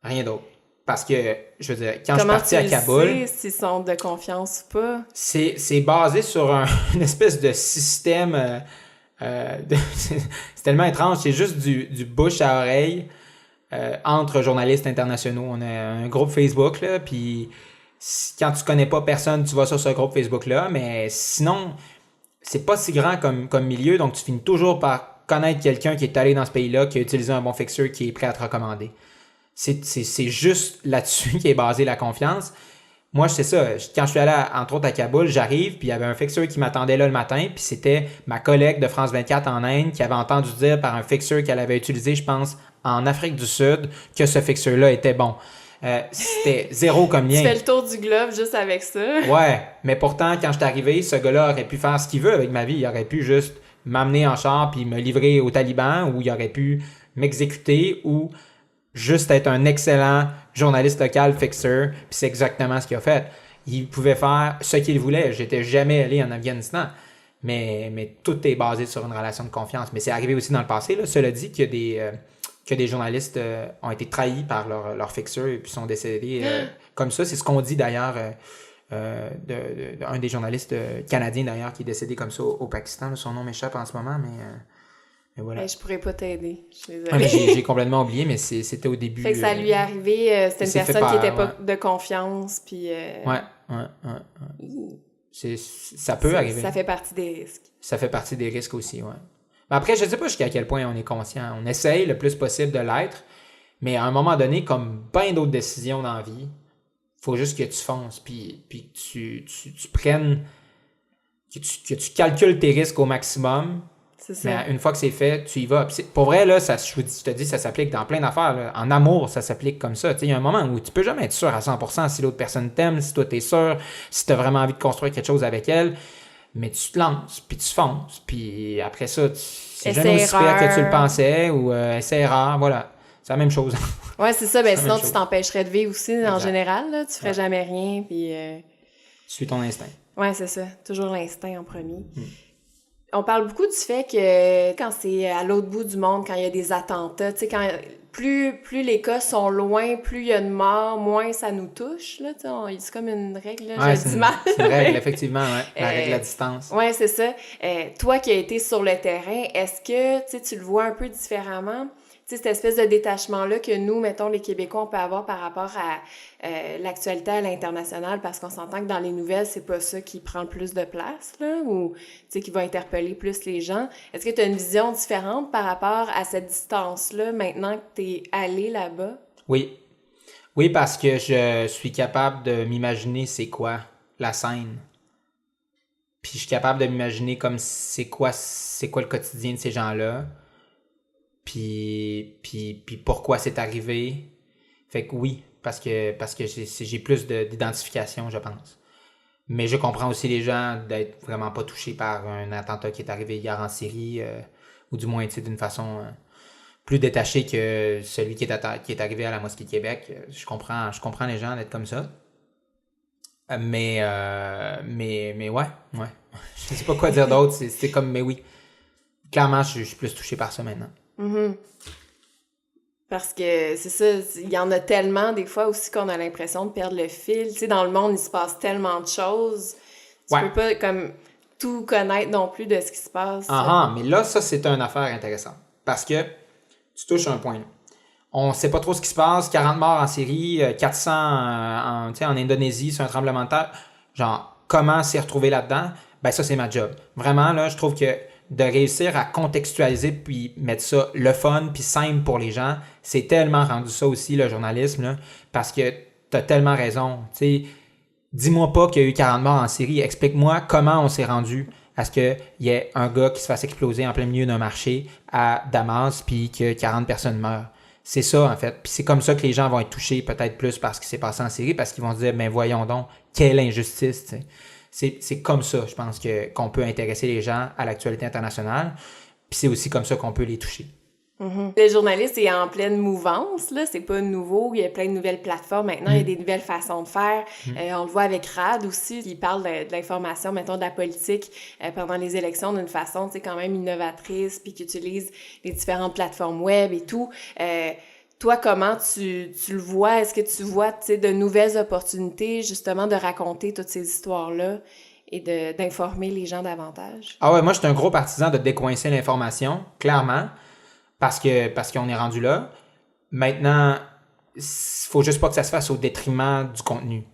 Rien d'autre. Parce que, je veux dire, quand je suis parti à Kaboul... Comment tu sais s'ils sont de confiance ou pas? C'est basé sur une espèce de système... c'est tellement étrange. C'est juste du bouche à oreille entre journalistes internationaux. On a un groupe Facebook, là, puis quand tu connais pas personne, tu vas sur ce groupe Facebook-là, mais sinon, c'est pas si grand comme milieu, donc tu finis toujours par connaître quelqu'un qui est allé dans ce pays-là, qui a utilisé un bon fixeur, qui est prêt à te recommander. C'est juste là-dessus qu'est basée la confiance. Moi, c'est ça. Quand je suis allé, entre autres, à Kaboul, j'arrive, puis il y avait un fixeur qui m'attendait là le matin, puis c'était ma collègue de France 24 en Inde qui avait entendu dire par un fixeur qu'elle avait utilisé, je pense, en Afrique du Sud, que ce fixeur-là était bon. C'était zéro comme lien. Tu fais le tour du globe juste avec ça. Ouais, mais pourtant, quand je suis arrivé, ce gars-là aurait pu faire ce qu'il veut avec ma vie. Il aurait pu juste m'amener en char puis me livrer aux talibans, ou il aurait pu m'exécuter, ou juste être un excellent journaliste local fixeur, puis c'est exactement ce qu'il a fait. Il pouvait faire ce qu'il voulait. J'étais jamais allé en Afghanistan, mais tout est basé sur une relation de confiance. Mais c'est arrivé aussi dans le passé, là. Cela dit qu'il y a des journalistes ont été trahis par leur fixeur et puis sont décédés comme ça. C'est ce qu'on dit d'ailleurs d'un des journalistes canadiens d'ailleurs qui est décédé comme ça au Pakistan. Son nom m'échappe en ce moment, mais voilà. Je pourrais pas t'aider. Je suis désolée. Ah, mais j'ai complètement oublié, mais c'était au début. Fait que ça lui est arrivé, c'était une personne qui était pas ouais. de confiance, puis... Ouais. Ça peut arriver. Ça fait partie des risques. Ça fait partie des risques aussi, ouais. Mais après, je sais pas jusqu'à quel point on est conscient. On essaye le plus possible de l'être, mais à un moment donné, comme bien d'autres décisions dans la vie, faut juste que tu fonces, puis que tu prennes... que tu calcules tes risques au maximum. C'est ça. Mais une fois que c'est fait, tu y vas. Pour vrai, là, je te dis, ça s'applique dans plein d'affaires. Là. En amour, ça s'applique comme ça. Il y a un moment où tu peux jamais être sûr à 100% si l'autre personne t'aime, si toi t'es sûr, si t'as vraiment envie de construire quelque chose avec elle. Mais tu te lances, puis tu fonces. Puis après ça, c'est jamais aussi pire que tu le pensais, ou essai-erreur, voilà. C'est la même chose. Ouais, c'est ça. Ben, sinon, tu t'empêcherais de vivre aussi, en général. Là. Tu ferais jamais rien, puis... Tu suis ton instinct. Ouais, c'est ça. Toujours l'instinct en premier. On parle beaucoup du fait que quand c'est à l'autre bout du monde, quand il y a des attentats, tu sais, plus les cas sont loin, plus il y a de morts, moins ça nous touche, là, tu sais, c'est comme une règle, là, ouais, je dis mal. C'est une règle, effectivement, ouais, la règle de la distance. Ouais, c'est ça. Toi qui as été sur le terrain, est-ce que, tu le vois un peu différemment? Tu sais, cette espèce de détachement-là que nous, mettons, les Québécois, on peut avoir par rapport à l'actualité à l'international, parce qu'on s'entend que dans les nouvelles, c'est pas ça qui prend le plus de place, là, ou, tu sais, qui va interpeller plus les gens. Est-ce que tu as une vision différente par rapport à cette distance-là, maintenant que tu es allé là-bas? Oui. Oui, parce que je suis capable de m'imaginer c'est quoi la scène. Puis je suis capable de m'imaginer comme c'est quoi le quotidien de ces gens-là. Puis pourquoi c'est arrivé. Fait que oui, parce que j'ai plus d'identification, je pense. Mais je comprends aussi les gens d'être vraiment pas touchés par un attentat qui est arrivé hier en Syrie, ou du moins d'une façon plus détachée que celui qui est arrivé à la Mosquée de Québec. Je comprends les gens d'être comme ça. Mais ouais. Je sais pas quoi dire d'autre. C'est comme, mais oui. Clairement, je suis plus touché par ça maintenant. Mm-hmm. Parce que c'est ça, il y en a tellement des fois aussi qu'on a l'impression de perdre le fil. Tu sais, dans le monde, il se passe tellement de choses. Tu peux pas comme tout connaître non plus de ce qui se passe. Mais là, ça, c'est une affaire intéressante. Parce que tu touches un point. On sait pas trop ce qui se passe. 40 morts en Syrie, 400 en Indonésie, c'est un tremblement de terre. Genre, comment s'y retrouver là-dedans? Ben ça, c'est ma job. Vraiment, là, je trouve que de réussir à contextualiser puis mettre ça le fun puis simple pour les gens, c'est tellement rendu ça aussi, le journalisme, là, parce que t'as tellement raison. Tu sais, dis-moi pas qu'il y a eu 40 morts en Syrie. Explique-moi comment on s'est rendu à ce qu'il y ait un gars qui se fasse exploser en plein milieu d'un marché à Damas puis que 40 personnes meurent. C'est ça, en fait. Puis c'est comme ça que les gens vont être touchés peut-être plus par ce qui s'est passé en Syrie parce qu'ils vont se dire, ben voyons donc, quelle injustice, tu sais. C'est comme ça, je pense, qu'on peut intéresser les gens à l'actualité internationale. Puis c'est aussi comme ça qu'on peut les toucher. Mm-hmm. Le journaliste est en pleine mouvance, là. C'est pas nouveau. Il y a plein de nouvelles plateformes. Maintenant, il y a des nouvelles façons de faire. On le voit avec RAD aussi. Il parle de l'information, mettons, de la politique pendant les élections d'une façon, tu sais, quand même innovatrice, puis qui utilise les différentes plateformes web et tout. Toi, comment tu le vois? Est-ce que tu vois, tu sais, de nouvelles opportunités, justement, de raconter toutes ces histoires-là et d'informer les gens davantage? Ah ouais, moi, je suis un gros partisan de décoincer l'information, clairement, parce qu'on est rendu là. Maintenant, il faut juste pas que ça se fasse au détriment du contenu.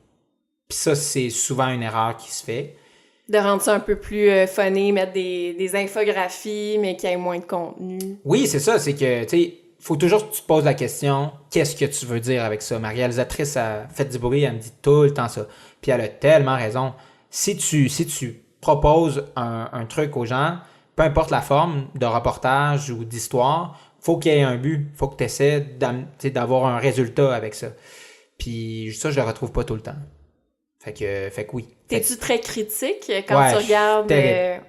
Puis ça, c'est souvent une erreur qui se fait. De rendre ça un peu plus funny, mettre des infographies, mais qu'il y ait moins de contenu. Oui, c'est ça, c'est que, tu sais, faut toujours que tu te poses la question, qu'est-ce que tu veux dire avec ça? Ma réalisatrice a fait du bruit, elle me dit tout le temps ça. Puis elle a tellement raison. Si tu proposes un truc aux gens, peu importe la forme de reportage ou d'histoire, faut qu'il y ait un but. Faut que tu essaies d'avoir un résultat avec ça. Puis ça, je le retrouve pas tout le temps. Fait que oui. T'es-tu très critique quand tu regardes,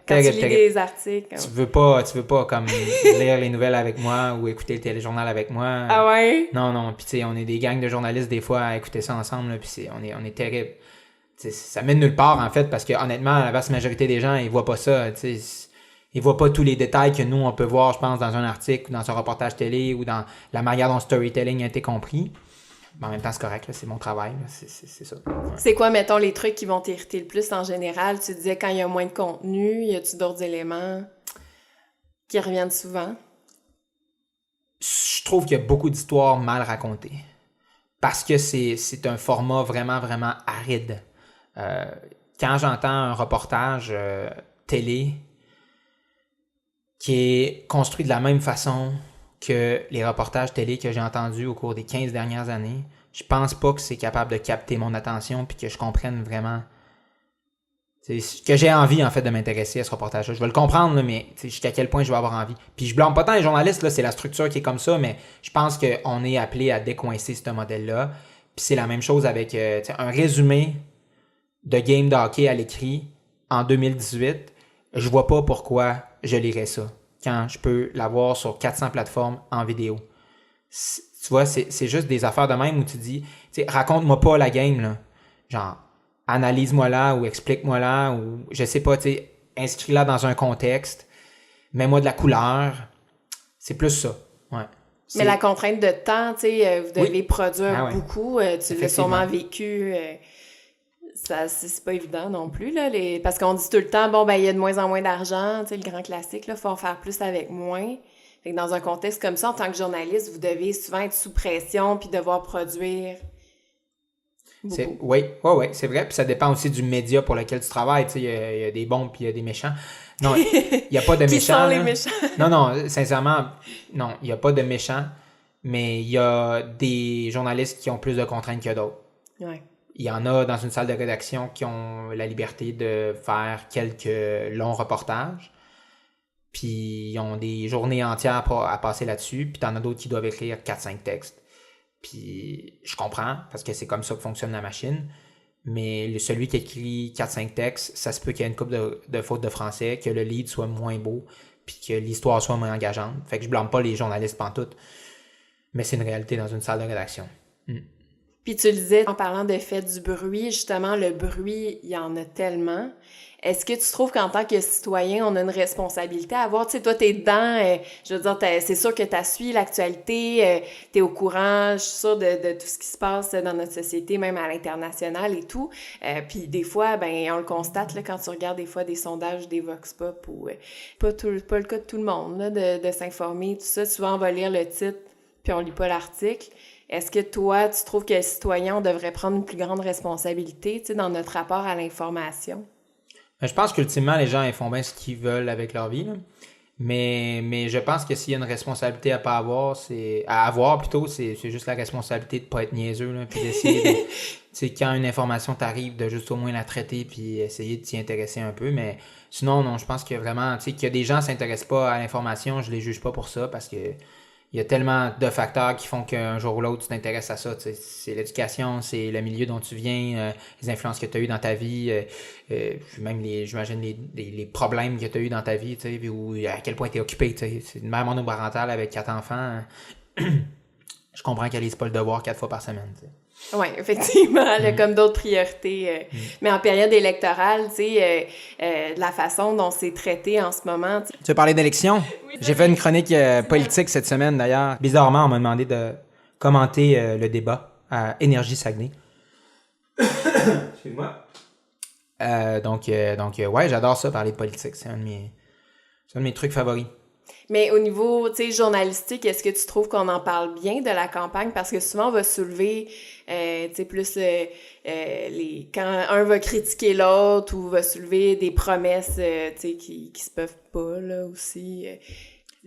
quand tu lis des articles? Tu veux pas comme lire les nouvelles avec moi ou écouter le téléjournal avec moi. Ah ouais? Non. Puis tu sais, on est des gangs de journalistes des fois à écouter ça ensemble, là, puis on est terrible. T'sais, ça mène nulle part en fait parce que honnêtement, la vaste majorité des gens, ils voient pas ça. Ils voient pas tous les détails que nous, on peut voir, je pense, dans un article ou dans un reportage télé ou dans la manière dont le storytelling a été compris. Mais en même temps, c'est correct, là, c'est mon travail, là, c'est ça. Ouais. C'est quoi, mettons, les trucs qui vont t'irriter le plus en général? Tu disais quand il y a moins de contenu, y a-tu d'autres éléments qui reviennent souvent? Je trouve qu'il y a beaucoup d'histoires mal racontées. Parce que c'est un format vraiment, vraiment aride. Quand j'entends un reportage télé qui est construit de la même façon que les reportages télé que j'ai entendus au cours des 15 dernières années, je pense pas que c'est capable de capter mon attention puis que je comprenne vraiment que j'ai envie en fait de m'intéresser à ce reportage-là. Je vais le comprendre, là, mais jusqu'à quel point je vais avoir envie. Puis je blâme pas tant les journalistes, là, c'est la structure qui est comme ça, mais je pense qu'on est appelé à décoincer ce modèle-là. Puis c'est la même chose avec un résumé de game de hockey à l'écrit en 2018. Je vois pas pourquoi je lirais ça quand je peux l'avoir sur 400 plateformes en vidéo. Tu vois, c'est juste des affaires de même où tu dis, raconte-moi pas la game, là. Genre, analyse-moi là ou explique-moi là ou je sais pas, inscris-la dans un contexte, mets-moi de la couleur. C'est plus ça, ouais. Mais la contrainte de temps, vous devez produire beaucoup, tu l'as sûrement vécu... Ça, c'est pas évident non plus, là, parce qu'on dit tout le temps, bon, ben, il y a de moins en moins d'argent, le grand classique, là, faut en faire plus avec moins. Fait que dans un contexte comme ça, en tant que journaliste, vous devez souvent être sous pression puis devoir produire beaucoup. Oui, c'est vrai. Puis ça dépend aussi du média pour lequel tu travailles. Il y a des bons puis il y a des méchants. Non, il n'y a pas de méchants. Qui sont les méchants? Non, sincèrement, non, il n'y a pas de méchants, mais il y a des journalistes qui ont plus de contraintes que d'autres. Ouais. Il y en a dans une salle de rédaction qui ont la liberté de faire quelques longs reportages. Puis ils ont des journées entières à passer là-dessus. Puis t'en as d'autres qui doivent écrire 4-5 textes. Puis je comprends, parce que c'est comme ça que fonctionne la machine. Mais celui qui écrit 4-5 textes, ça se peut qu'il y ait une couple de fautes de français, que le lead soit moins beau, puis que l'histoire soit moins engageante. Fait que je blâme pas les journalistes pantoute. Mais c'est une réalité dans une salle de rédaction. Puis tu le disais, en parlant de fait du bruit, justement, le bruit, il y en a tellement. Est-ce que tu trouves qu'en tant que citoyen, on a une responsabilité à avoir? Tu sais, toi, t'es dedans, je veux dire, c'est sûr que t'as suivi l'actualité, t'es au courant, je suis sûre de tout ce qui se passe dans notre société, même à l'international et tout. Puis des fois, ben on le constate, là, quand tu regardes des fois des sondages des Vox Pop ou pas le cas de tout le monde, là, de s'informer, tout ça. Souvent, on va lire le titre, puis on lit pas l'article. Est-ce que toi, tu trouves que les citoyens, on devrait prendre une plus grande responsabilité, tu sais, dans notre rapport à l'information? Je pense qu'ultimement, les gens ils font bien ce qu'ils veulent avec leur vie. Là. Mais je pense que s'il y a une responsabilité à avoir, c'est juste la responsabilité de pas être niaiseux. Là, puis d'essayer de, tu sais, quand une information t'arrive, de juste au moins la traiter puis essayer de t'y intéresser un peu. Mais sinon, non, je pense que vraiment, tu sais, qu'il y a des gens qui s'intéressent pas à l'information, je les juge pas pour ça parce que il y a tellement de facteurs qui font qu'un jour ou l'autre, tu t'intéresses à ça. Tu sais, c'est l'éducation, c'est le milieu dont tu viens, les influences que tu as eues dans ta vie, même j'imagine les problèmes que tu as eues dans ta vie, tu sais, ou à quel point tu es occupé. Tu sais. C'est une mère monoparentale avec 4 enfants. Je comprends qu'elle lise pas le devoir 4 fois par semaine. Tu sais. Oui, effectivement, elle a comme d'autres priorités. Mais en période électorale, tu sais, la façon dont c'est traité en ce moment... Tu veux parler d'élection? Oui, j'ai fait une chronique politique cette semaine, d'ailleurs. Bizarrement, on m'a demandé de commenter le débat à Énergie Saguenay. Excuse-moi. Donc, ouais, j'adore ça, parler de politique. C'est un de mes trucs favoris. Mais au niveau, tu sais, journalistique, est-ce que tu trouves qu'on en parle bien de la campagne? Parce que souvent, on va soulever, tu sais, plus quand un va critiquer l'autre ou va soulever des promesses, tu sais, qui se peuvent pas, là, aussi.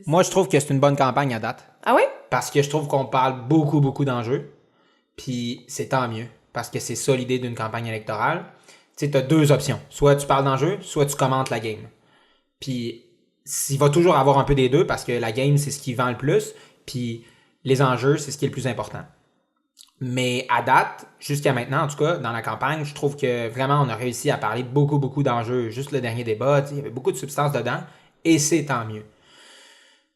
Moi, je trouve que c'est une bonne campagne à date. Ah oui? Parce que je trouve qu'on parle beaucoup, beaucoup d'enjeux. Puis c'est tant mieux. Parce que c'est ça l'idée d'une campagne électorale. Tu sais, t'as 2 options. Soit tu parles d'enjeux, soit tu commentes la game. Puis il va toujours avoir un peu des deux parce que la game, c'est ce qui vend le plus. Puis les enjeux, c'est ce qui est le plus important. Mais à date, jusqu'à maintenant, en tout cas, dans la campagne, je trouve que vraiment, on a réussi à parler beaucoup, beaucoup d'enjeux. Juste le dernier débat, il y avait beaucoup de substances dedans. Et c'est tant mieux.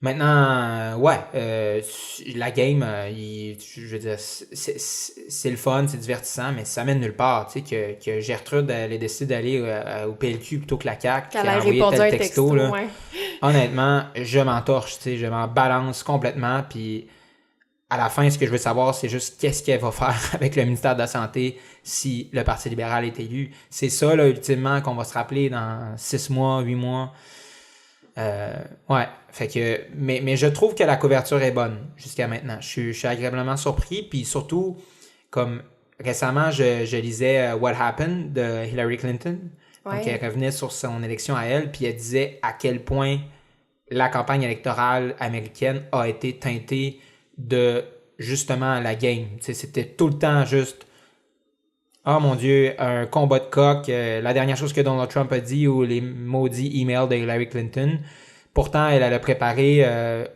Maintenant, la game, je veux dire, c'est le fun, c'est divertissant, mais ça mène nulle part. Tu sais, que Gertrude, elle ait décidé d'aller au PLQ plutôt que la CAQ, qu'elle a répondu à un texto, là. Ouais. Honnêtement, je m'entorche, tu sais, je m'en balance complètement, puis à la fin, ce que je veux savoir, c'est juste qu'est-ce qu'elle va faire avec le ministère de la Santé si le Parti libéral est élu. C'est ça, là, ultimement, qu'on va se rappeler dans 6 mois, 8 mois. Fait que, mais je trouve que la couverture est bonne jusqu'à maintenant. Je suis agréablement surpris, puis surtout, comme récemment, je lisais What Happened de Hillary Clinton. Ouais. Donc, elle revenait sur son élection à elle, puis elle disait à quel point la campagne électorale américaine a été teintée de, justement, la game. Tu sais, c'était tout le temps juste... Oh mon Dieu, un combat de coq, la dernière chose que Donald Trump a dit ou les maudits emails de Hillary Clinton. Pourtant, elle a préparé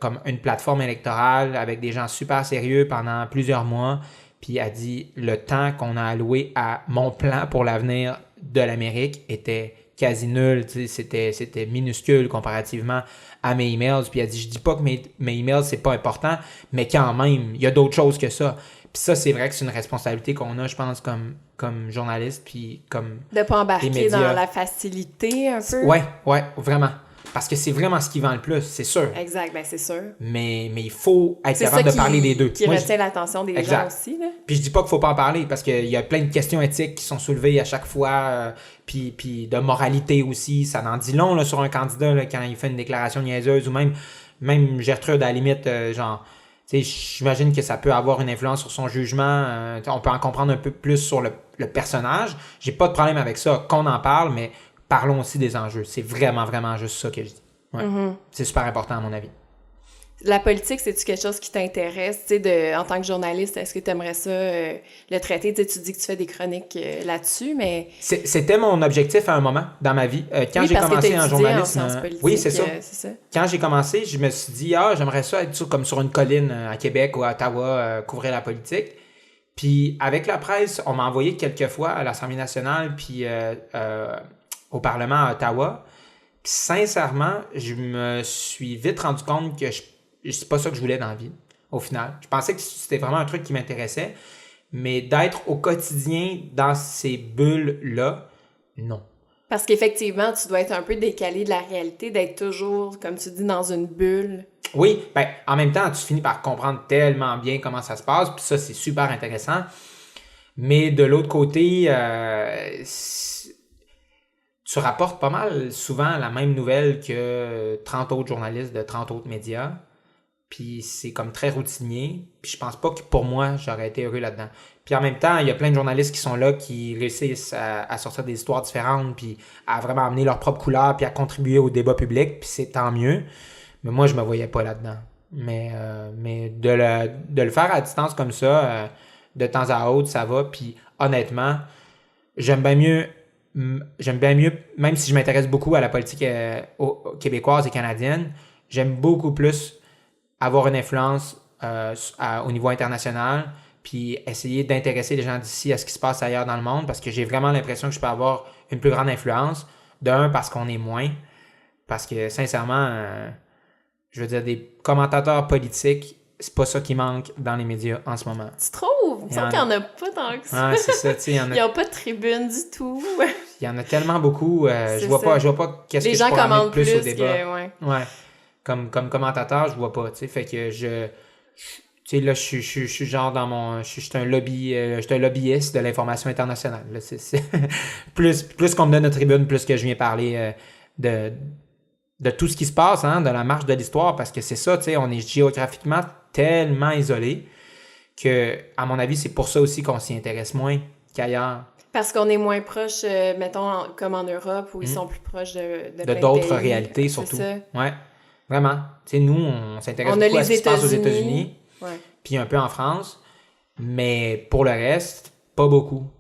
comme une plateforme électorale avec des gens super sérieux pendant plusieurs mois. Puis elle a dit le temps qu'on a alloué à mon plan pour l'avenir de l'Amérique était quasi nul. C'était minuscule comparativement à mes emails. Puis elle a dit, je dis pas que mes emails, c'est pas important, mais quand même, il y a d'autres choses que ça. Puis ça, c'est vrai que c'est une responsabilité qu'on a, je pense, comme journaliste, puis comme de pas embarquer dans la facilité un peu. Ouais, vraiment. Parce que c'est vraiment ce qui vend le plus, c'est sûr. Exact, ben c'est sûr. Mais il faut être capable de parler des deux. Qui retient l'attention des gens aussi, là. Puis je dis pas qu'il faut pas en parler, parce qu'il y a plein de questions éthiques qui sont soulevées à chaque fois, puis de moralité aussi. Ça en dit long là, sur un candidat là, quand il fait une déclaration niaiseuse, ou même Gertrude, à la limite, genre... J'imagine que ça peut avoir une influence sur son jugement. On peut en comprendre un peu plus sur le personnage. J'ai pas de problème avec ça, qu'on en parle, mais parlons aussi des enjeux. C'est vraiment, vraiment juste ça que je dis. Ouais. Mm-hmm. C'est super important à mon avis. La politique, c'est-tu quelque chose qui t'intéresse? En tant que journaliste, est-ce que tu aimerais ça le traiter? Tu dis que tu fais des chroniques là-dessus, mais... C'était mon objectif à un moment dans ma vie. Quand j'ai commencé en journalisme... Oui, c'est ça. Quand j'ai commencé, je me suis dit, j'aimerais ça être comme sur une colline à Québec ou à Ottawa, couvrir la politique. Puis avec la presse, on m'a envoyé quelques fois à l'Assemblée nationale puis au Parlement à Ottawa. Puis sincèrement, je me suis vite rendu compte que c'est pas ça que je voulais dans la vie, au final. Je pensais que c'était vraiment un truc qui m'intéressait, mais d'être au quotidien dans ces bulles-là, non. Parce qu'effectivement, tu dois être un peu décalé de la réalité, d'être toujours, comme tu dis, dans une bulle. Oui, en même temps, tu finis par comprendre tellement bien comment ça se passe, puis ça, c'est super intéressant. Mais de l'autre côté, tu rapportes pas mal souvent la même nouvelle que 30 autres journalistes de 30 autres médias. Puis c'est comme très routinier. Puis je pense pas que pour moi, j'aurais été heureux là-dedans. Puis en même temps, il y a plein de journalistes qui sont là, qui réussissent à sortir des histoires différentes, puis à vraiment amener leur propre couleur, puis à contribuer au débat public, puis c'est tant mieux. Mais moi, je me voyais pas là-dedans. Mais de le faire à distance comme ça, de temps à autre, ça va. Puis honnêtement, j'aime bien mieux, même si je m'intéresse beaucoup à la politique québécoise et canadienne, j'aime beaucoup plus avoir une influence au niveau international, puis essayer d'intéresser les gens d'ici à ce qui se passe ailleurs dans le monde, parce que j'ai vraiment l'impression que je peux avoir une plus grande influence. Parce qu'on est moins. Parce que, sincèrement, je veux dire, des commentateurs politiques, c'est pas ça qui manque dans les médias en ce moment. Tu trouves? Il semble qu'il n'y en a pas tant que ça. Ah, c'est ça, tu sais, il n'y a pas de tribune du tout. Il y en a tellement beaucoup. Je vois pas qu'est-ce que je pourrais amener plus au débat. Ouais. Comme commentateur, je vois pas, tu sais. Fait que tu sais, là, je suis genre dans mon... Je suis un lobbyiste de l'information internationale. Là, c'est plus qu'on me donne une tribune, plus que je viens parler de tout ce qui se passe, hein, de la marche de l'histoire, parce que c'est ça, tu sais, on est géographiquement tellement isolé que, à mon avis, c'est pour ça aussi qu'on s'y intéresse moins qu'ailleurs. Parce qu'on est moins proche, mettons, comme en Europe, où ils sont plus proches de d'autres réalités, surtout. C'est ça. Ouais, vraiment. Tu sais, nous, on s'intéresse beaucoup à ce qui se passe aux États-Unis, puis un peu en France, mais pour le reste, pas beaucoup.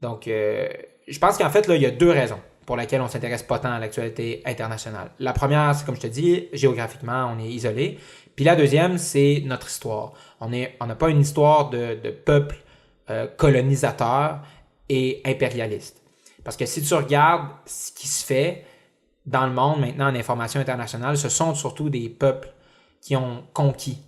Donc, je pense qu'en fait, là, il y a deux raisons pour laquelle on s'intéresse pas tant à l'actualité internationale. La première, c'est comme je te dis, géographiquement, on est isolé. Puis la deuxième, c'est notre histoire. On n'a pas une histoire de peuple colonisateur et impérialiste. Parce que si tu regardes ce qui se fait dans le monde maintenant en information internationale, ce sont surtout des peuples qui ont conquis.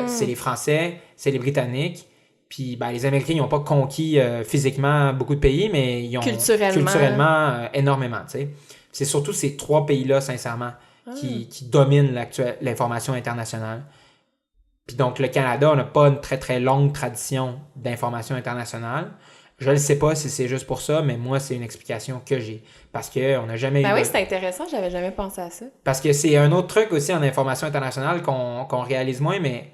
C'est les Français, c'est les Britanniques. Puis les Américains, ils n'ont pas conquis physiquement beaucoup de pays, mais ils ont culturellement énormément. T'sais. C'est surtout ces trois pays-là, sincèrement, qui dominent l'information internationale. Puis donc, le Canada, on n'a pas une très, très longue tradition d'information internationale. Je ne sais pas si c'est juste pour ça, mais moi, c'est une explication que j'ai. Parce qu'on n'a jamais eu... oui, c'est intéressant, j'avais jamais pensé à ça. Parce que c'est un autre truc aussi en information internationale qu'on réalise moins, mais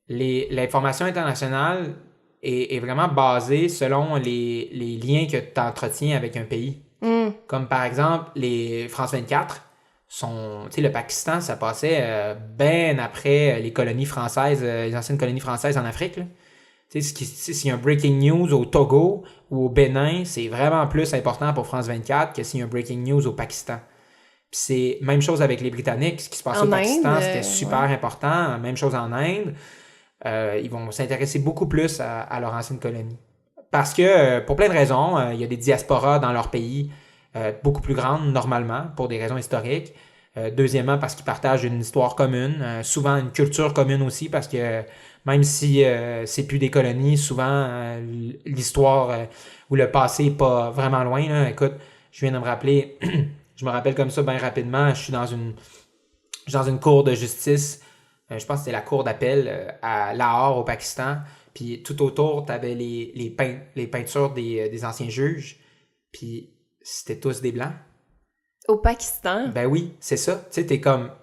l'information internationale est vraiment basée selon les liens que tu entretiens avec un pays. Comme par exemple, les France 24 sont... Tu sais, le Pakistan, ça passait bien après les colonies françaises, les anciennes colonies françaises en Afrique, là. Tu sais, s'il y a un breaking news au Togo ou au Bénin, c'est vraiment plus important pour France 24 que s'il y a un breaking news au Pakistan. Puis c'est même chose avec les Britanniques. Ce qui se passe au Pakistan, c'était super important. Même chose en Inde. Ils vont s'intéresser beaucoup plus à leur ancienne colonie. Parce que, pour plein de raisons, il y a des diasporas dans leur pays beaucoup plus grandes, normalement, pour des raisons historiques. Deuxièmement, parce qu'ils partagent une histoire commune, souvent une culture commune aussi, parce que même si c'est plus des colonies, souvent l'histoire ou le passé n'est pas vraiment loin. Là. Écoute, je viens de me rappeler, je me rappelle comme ça bien rapidement, je suis dans une cour de justice, je pense que c'était la cour d'appel à Lahore au Pakistan, puis tout autour, tu avais les peintures des anciens juges, puis c'était tous des Blancs. Au Pakistan? Ben oui, c'est ça. Tu sais,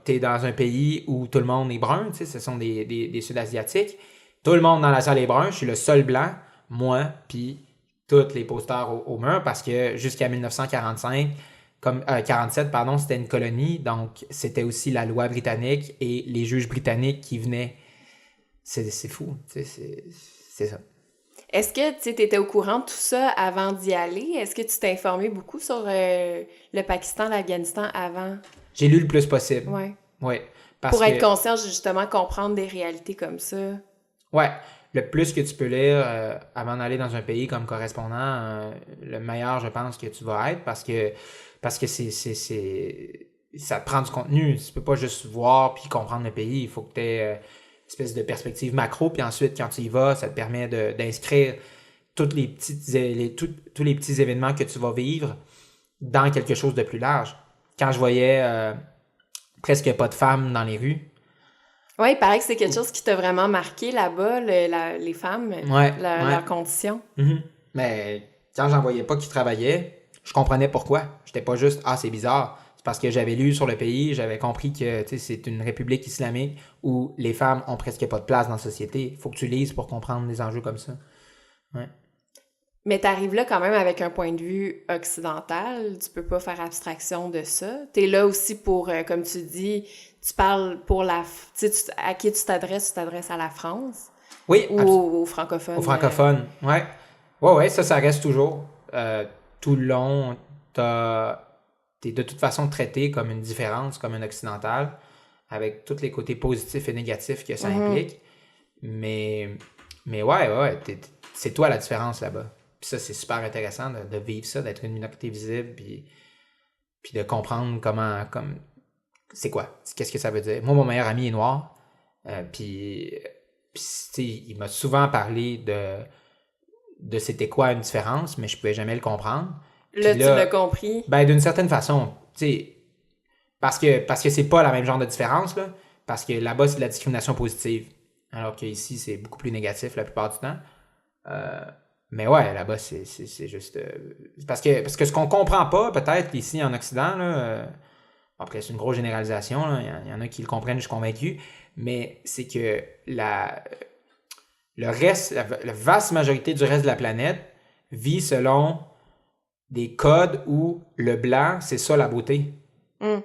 t'es dans un pays où tout le monde est brun, tu sais, ce sont des Sud-Asiatiques. Tout le monde dans la salle est brun, je suis le seul blanc, moi, puis tous les posters au mur, parce que jusqu'à 1945, comme 47, pardon, c'était une colonie, donc c'était aussi la loi britannique et les juges britanniques qui venaient. C'est fou, c'est ça. Est-ce que tu étais au courant de tout ça avant d'y aller? Est-ce que tu t'es informé beaucoup sur le Pakistan, l'Afghanistan avant? J'ai lu le plus possible. Ouais. Ouais. Pour être conscient, justement, comprendre des réalités comme ça. Ouais. Le plus que tu peux lire avant d'aller dans un pays comme correspondant, le meilleur, je pense, que tu vas être parce que ça te prend du contenu. Tu peux pas juste voir puis comprendre le pays. Il faut que tu aies une espèce de perspective macro. Puis ensuite, quand tu y vas, ça te permet d'inscrire tous les petits événements que tu vas vivre dans quelque chose de plus large. Quand je voyais presque pas de femmes dans les rues. Oui, il paraît que c'est quelque chose qui t'a vraiment marqué là-bas, les femmes, leurs conditions. Mm-hmm. Mais quand j'en voyais pas qui travaillaient, je comprenais pourquoi. J'étais pas juste « Ah, c'est bizarre ». C'est parce que j'avais lu sur le pays, j'avais compris que c'est une république islamique où les femmes ont presque pas de place dans la société. Il faut que tu lises pour comprendre des enjeux comme ça. Ouais. Mais t'arrives là quand même avec un point de vue occidental. Tu peux pas faire abstraction de ça. T'es là aussi pour, comme tu dis, tu parles pour à qui tu t'adresses à la France? Oui, ou aux francophones? Aux francophones, ouais. Ouais, ça reste toujours. Tout le long, t'es de toute façon traité comme une différence, comme un occidental, avec tous les côtés positifs et négatifs que ça implique. Mais ouais, c'est toi la différence là-bas. Puis ça, c'est super intéressant de vivre ça, d'être une minorité visible, puis de comprendre c'est quoi, qu'est-ce que ça veut dire. Moi, mon meilleur ami est noir, puis il m'a souvent parlé de c'était quoi une différence, mais je pouvais jamais le comprendre. Là, tu l'as compris? Ben, d'une certaine façon, parce que c'est pas la même genre de différence, là, parce que là-bas, c'est de la discrimination positive, alors qu'ici, c'est beaucoup plus négatif la plupart du temps. Mais ouais, là-bas, c'est juste... parce que ce qu'on comprend pas, peut-être, ici, en Occident, là, après, c'est une grosse généralisation, là, il y en a qui le comprennent, je suis convaincu, mais c'est que la vaste majorité du reste de la planète vit selon des codes où le blanc, c'est ça la beauté.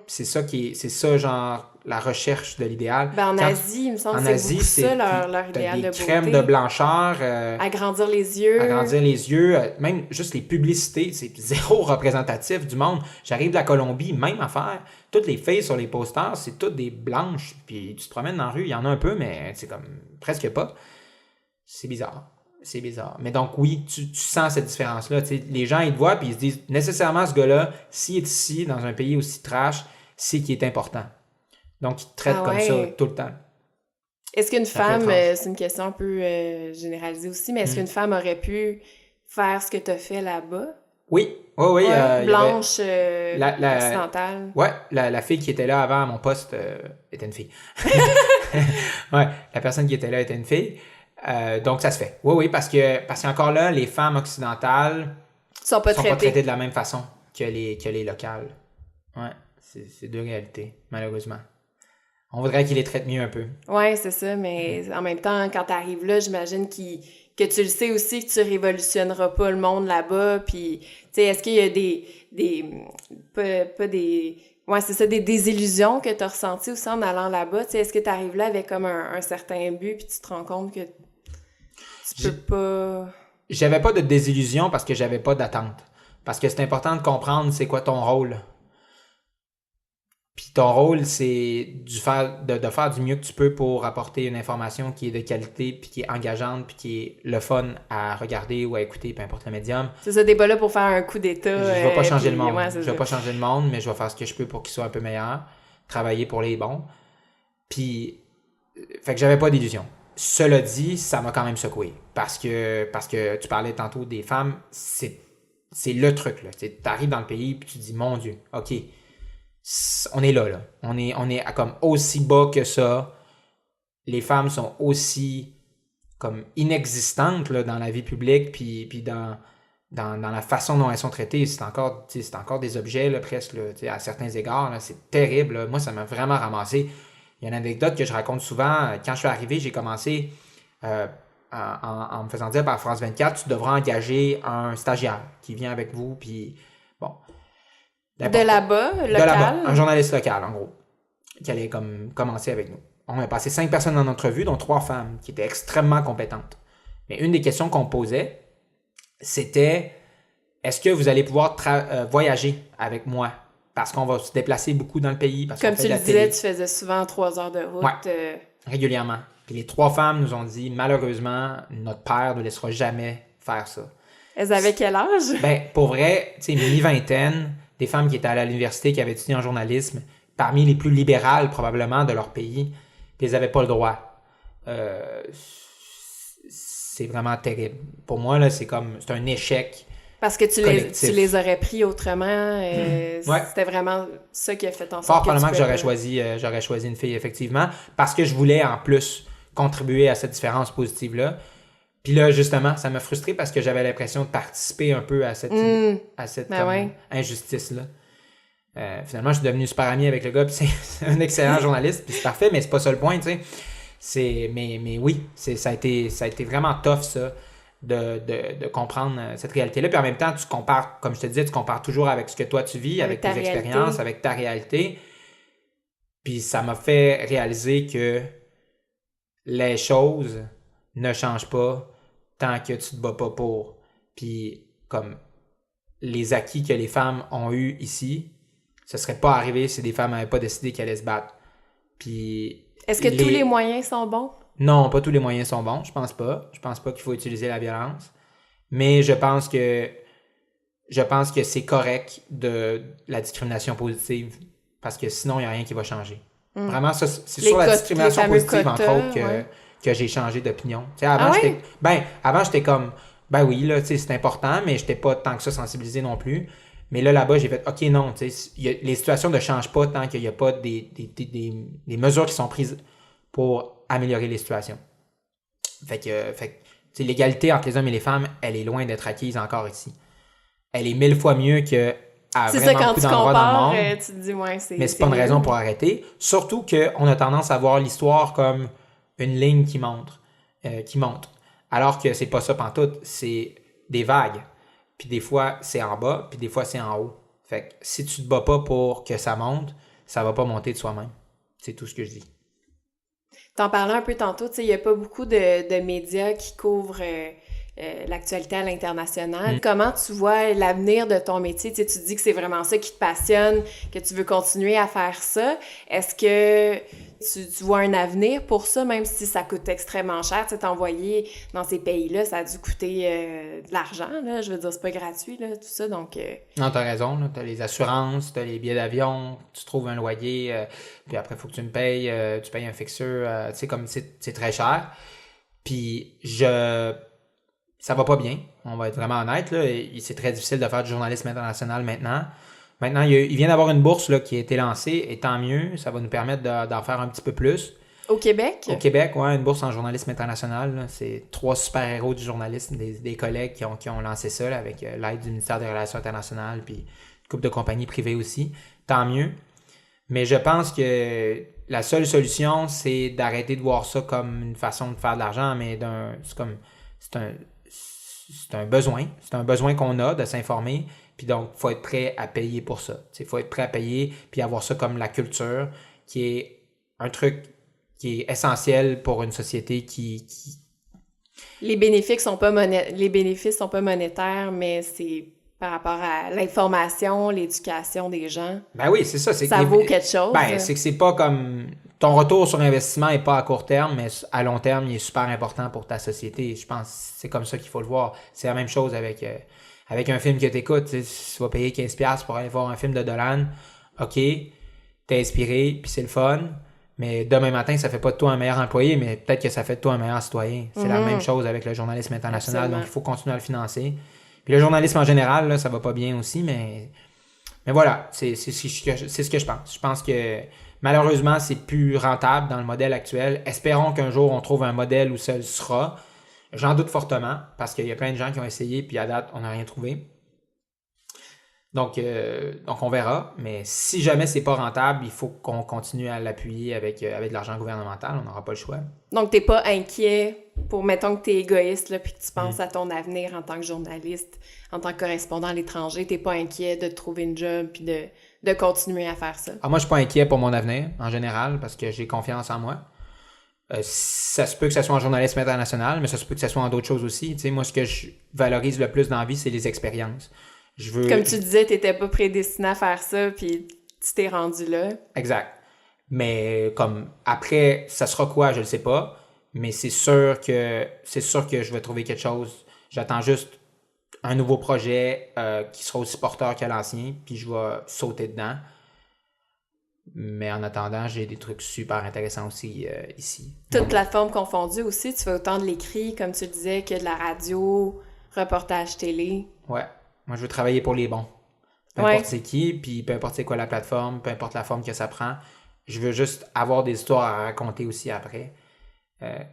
C'est ça, genre, la recherche de l'idéal. Ben, Asie, il me semble que c'est beaucoup ça, leur idéal de beauté. Des crèmes de blancheur. Agrandir les yeux. Même juste les publicités, c'est zéro représentatif du monde. J'arrive de la Colombie, même affaire. Toutes les filles sur les posters, c'est toutes des blanches. Puis tu te promènes dans la rue, il y en a un peu, mais c'est comme presque pas. C'est bizarre. Mais donc, oui, tu sens cette différence-là. T'sais, les gens, ils te voient puis ils se disent nécessairement, ce gars-là, s'il est ici, dans un pays aussi trash, c'est qu'il est important. Donc, ils te traitent comme ça tout le temps. Est-ce qu'une femme, c'est une question un peu généralisée aussi, mais est-ce qu'une femme aurait pu faire ce que tu as fait là-bas? Oui. Blanche, occidentale. Ouais, la fille qui était là avant à mon poste était une fille. Ouais, la personne qui était là était une fille. Donc, ça se fait. Oui, parce qu'encore là, les femmes occidentales sont pas traitées de la même façon que les locales. Ouais, c'est deux réalités, malheureusement. On voudrait qu'ils les traitent mieux un peu. Oui, c'est ça, mais en même temps, quand tu arrives là, j'imagine que tu le sais aussi que tu révolutionneras pas le monde là-bas, puis, tu sais, est-ce qu'il y a des désillusions que tu as ressenties aussi en allant là-bas? Tu sais, est-ce que tu arrives là avec comme un certain but, puis tu te rends compte que tu peux pas... J'avais pas de désillusion parce que j'avais pas d'attente. Parce que c'est important de comprendre c'est quoi ton rôle. Puis ton rôle, c'est de faire du mieux que tu peux pour apporter une information qui est de qualité, puis qui est engageante, puis qui est le fun à regarder ou à écouter, peu importe le médium. C'est ça, t'es pas là pour faire un coup d'état. Je vais pas changer le monde. Je vais pas changer le monde, mais je vais faire ce que je peux pour qu'il soit un peu meilleur. Travailler pour les bons. Puis, fait que j'avais pas d'illusion. Cela dit, ça m'a quand même secoué. Parce que tu parlais tantôt des femmes, c'est le truc, là. T'arrives dans le pays, puis tu te dis, mon Dieu, OK, on est là. On est comme aussi bas que ça. Les femmes sont aussi comme inexistantes là, dans la vie publique, puis dans la façon dont elles sont traitées. C'est encore des objets là, presque là, à certains égards. Là, c'est terrible. Là. Moi, ça m'a vraiment ramassé. Il y a une anecdote que je raconte souvent. Quand je suis arrivé, j'ai commencé en me faisant dire par France 24, tu devras engager un stagiaire qui vient avec vous. Puis bon. De là-bas, local? De là-bas, un journaliste local, en gros, qui allait comme commencer avec nous. On a passé 5 personnes en entrevue, dont 3 femmes, qui étaient extrêmement compétentes. Mais une des questions qu'on posait, c'était « Est-ce que vous allez pouvoir voyager avec moi? » Parce qu'on va se déplacer beaucoup dans le pays. Parce Comme qu'on fait tu de le la disais, télé. tu faisais souvent 3 heures de route. Ouais, régulièrement. Puis les 3 femmes nous ont dit « Malheureusement, notre père ne laissera jamais faire ça. » Elles avaient quel âge? Ben, pour vrai, tu sais, mi-vingtaine, des femmes qui étaient allées à l'université, qui avaient étudié en journalisme, parmi les plus libérales probablement de leur pays, puis elles n'avaient pas le droit. C'est vraiment terrible. Pour moi, là, c'est un échec. Parce que tu les aurais pris autrement. Ouais. C'était vraiment ça qui a fait en sorte Fort que probablement que tu j'aurais choisi une fille, effectivement, parce que je voulais en plus contribuer à cette différence positive-là. Puis là, justement, ça m'a frustré parce que j'avais l'impression de participer un peu à cette injustice-là. Finalement, je suis devenu super ami avec le gars, puis c'est un excellent journaliste, puis c'est parfait, mais c'est pas ça le point, tu sais. Mais oui, ça a été vraiment tough, ça, de comprendre cette réalité-là. Puis en même temps, tu compares, comme je te disais, tu compares toujours avec ce que toi tu vis, avec tes expériences, avec ta réalité. Puis ça m'a fait réaliser que les choses ne changent pas tant que tu te bats pas pour. Puis comme les acquis que les femmes ont eus ici, ce serait pas arrivé si des femmes n'avaient pas décidé qu'elles allaient se battre. Puis est-ce que tous les moyens sont bons? Non, pas tous les moyens sont bons, je pense pas. Je pense pas qu'il faut utiliser la violence. Mais je pense que c'est correct de la discrimination positive parce que sinon, il n'y a rien qui va changer. Vraiment, ça, c'est sur la discrimination positive, entre autres, que j'ai changé d'opinion. Tu sais, avant, j'étais comme, ben oui, là, tu sais, c'est important, mais j'étais pas tant que ça sensibilisé non plus. Mais là-bas, j'ai fait, OK, non, tu sais, les situations ne changent pas tant qu'il n'y a pas des mesures qui sont prises pour améliorer les situations. Fait que l'égalité entre les hommes et les femmes, elle est loin d'être acquise encore ici. Elle est 1000 fois mieux que à vraiment beaucoup d'endroits dans le monde. Tu te dis, ouais, mais c'est pas une raison pour arrêter. Surtout qu'on a tendance à voir l'histoire comme une ligne qui monte. Alors que c'est pas ça pantoute, c'est des vagues. Puis des fois, c'est en bas, puis des fois, c'est en haut. Fait que si tu te bats pas pour que ça monte, ça va pas monter de soi-même. C'est tout ce que je dis. T'en parlais un peu tantôt, tu sais, il n'y a pas beaucoup de médias qui couvrent l'actualité à l'international. Comment tu vois l'avenir de ton métier? Tu sais, tu dis que c'est vraiment ça qui te passionne, que tu veux continuer à faire ça. Est-ce que tu vois un avenir pour ça, même si ça coûte extrêmement cher? Tu sais, t'envoyer dans ces pays-là, ça a dû coûter de l'argent, là. Je veux dire, c'est pas gratuit, là, tout ça, donc... Non, t'as raison, là. T'as les assurances, t'as les billets d'avion, tu trouves un loyer, puis après, il faut que tu me payes, tu payes un fixeur, tu sais, comme c'est très cher. Puis ça va pas bien, on va être vraiment honnête, là. C'est très difficile de faire du journalisme international maintenant. Maintenant, il vient d'avoir une bourse là, qui a été lancée, et tant mieux, ça va nous permettre d'en faire un petit peu plus. Au Québec? Au Québec, oui, une bourse en journalisme international. Là. C'est 3 super-héros du journalisme, des collègues qui ont lancé ça là, avec l'aide du ministère des Relations internationales, puis une couple de compagnies privées aussi. Tant mieux. Mais je pense que la seule solution, c'est d'arrêter de voir ça comme une façon de faire de l'argent, mais c'est un besoin. C'est un besoin qu'on a de s'informer. Puis donc, il faut être prêt à payer pour ça. Il faut être prêt à payer puis avoir ça comme la culture, qui est un truc qui est essentiel pour une société qui... Les bénéfices sont pas monétaires, mais c'est par rapport à l'information, l'éducation des gens. Ben oui, c'est ça. Ça vaut quelque chose. Ben, c'est que c'est pas comme... Ton retour sur investissement n'est pas à court terme, mais à long terme, il est super important pour ta société. Je pense que c'est comme ça qu'il faut le voir. C'est la même chose avec un film que tu écoutes. Tu vas payer 15$ pour aller voir un film de Dolan. OK, t'es inspiré, puis c'est le fun. Mais demain matin, ça fait pas de toi un meilleur employé, mais peut-être que ça fait de toi un meilleur citoyen. C'est la même chose avec le journalisme international. Absolument. Donc, il faut continuer à le financer. Puis le journalisme en général, là, ça va pas bien aussi, mais voilà, c'est ce que je pense. Je pense que malheureusement, c'est plus rentable dans le modèle actuel. Espérons qu'un jour, on trouve un modèle où ça le sera. J'en doute fortement, parce qu'il y a plein de gens qui ont essayé, puis à date, on n'a rien trouvé. Donc on verra. Mais si jamais c'est pas rentable, il faut qu'on continue à l'appuyer avec de l'argent gouvernemental. On n'aura pas le choix. Donc, t'es pas inquiet mettons que t'es égoïste, là, puis que tu penses à ton avenir en tant que journaliste, en tant que correspondant à l'étranger, t'es pas inquiet de te trouver une job puis de continuer à faire ça? Moi, je suis pas inquiet pour mon avenir, en général, parce que j'ai confiance en moi. Ça se peut que ce soit en journalisme international, mais ça se peut que ce soit en d'autres choses aussi. Tu sais, moi, ce que je valorise le plus dans la vie, c'est les expériences. Comme tu disais, t'étais pas prédestiné à faire ça, puis tu t'es rendu là. Exact. Mais comme après, ça sera quoi, je le sais pas. Mais c'est sûr que je vais trouver quelque chose. J'attends juste un nouveau projet qui sera aussi porteur que l'ancien, puis je vais sauter dedans. Mais en attendant, j'ai des trucs super intéressants aussi ici. Toutes plateformes confondues aussi, tu fais autant de l'écrit, comme tu le disais, que de la radio, reportage télé. Ouais. Moi, je veux travailler pour les bons. Peu importe c'est qui, puis peu importe c'est quoi la plateforme, peu importe la forme que ça prend. Je veux juste avoir des histoires à raconter aussi après.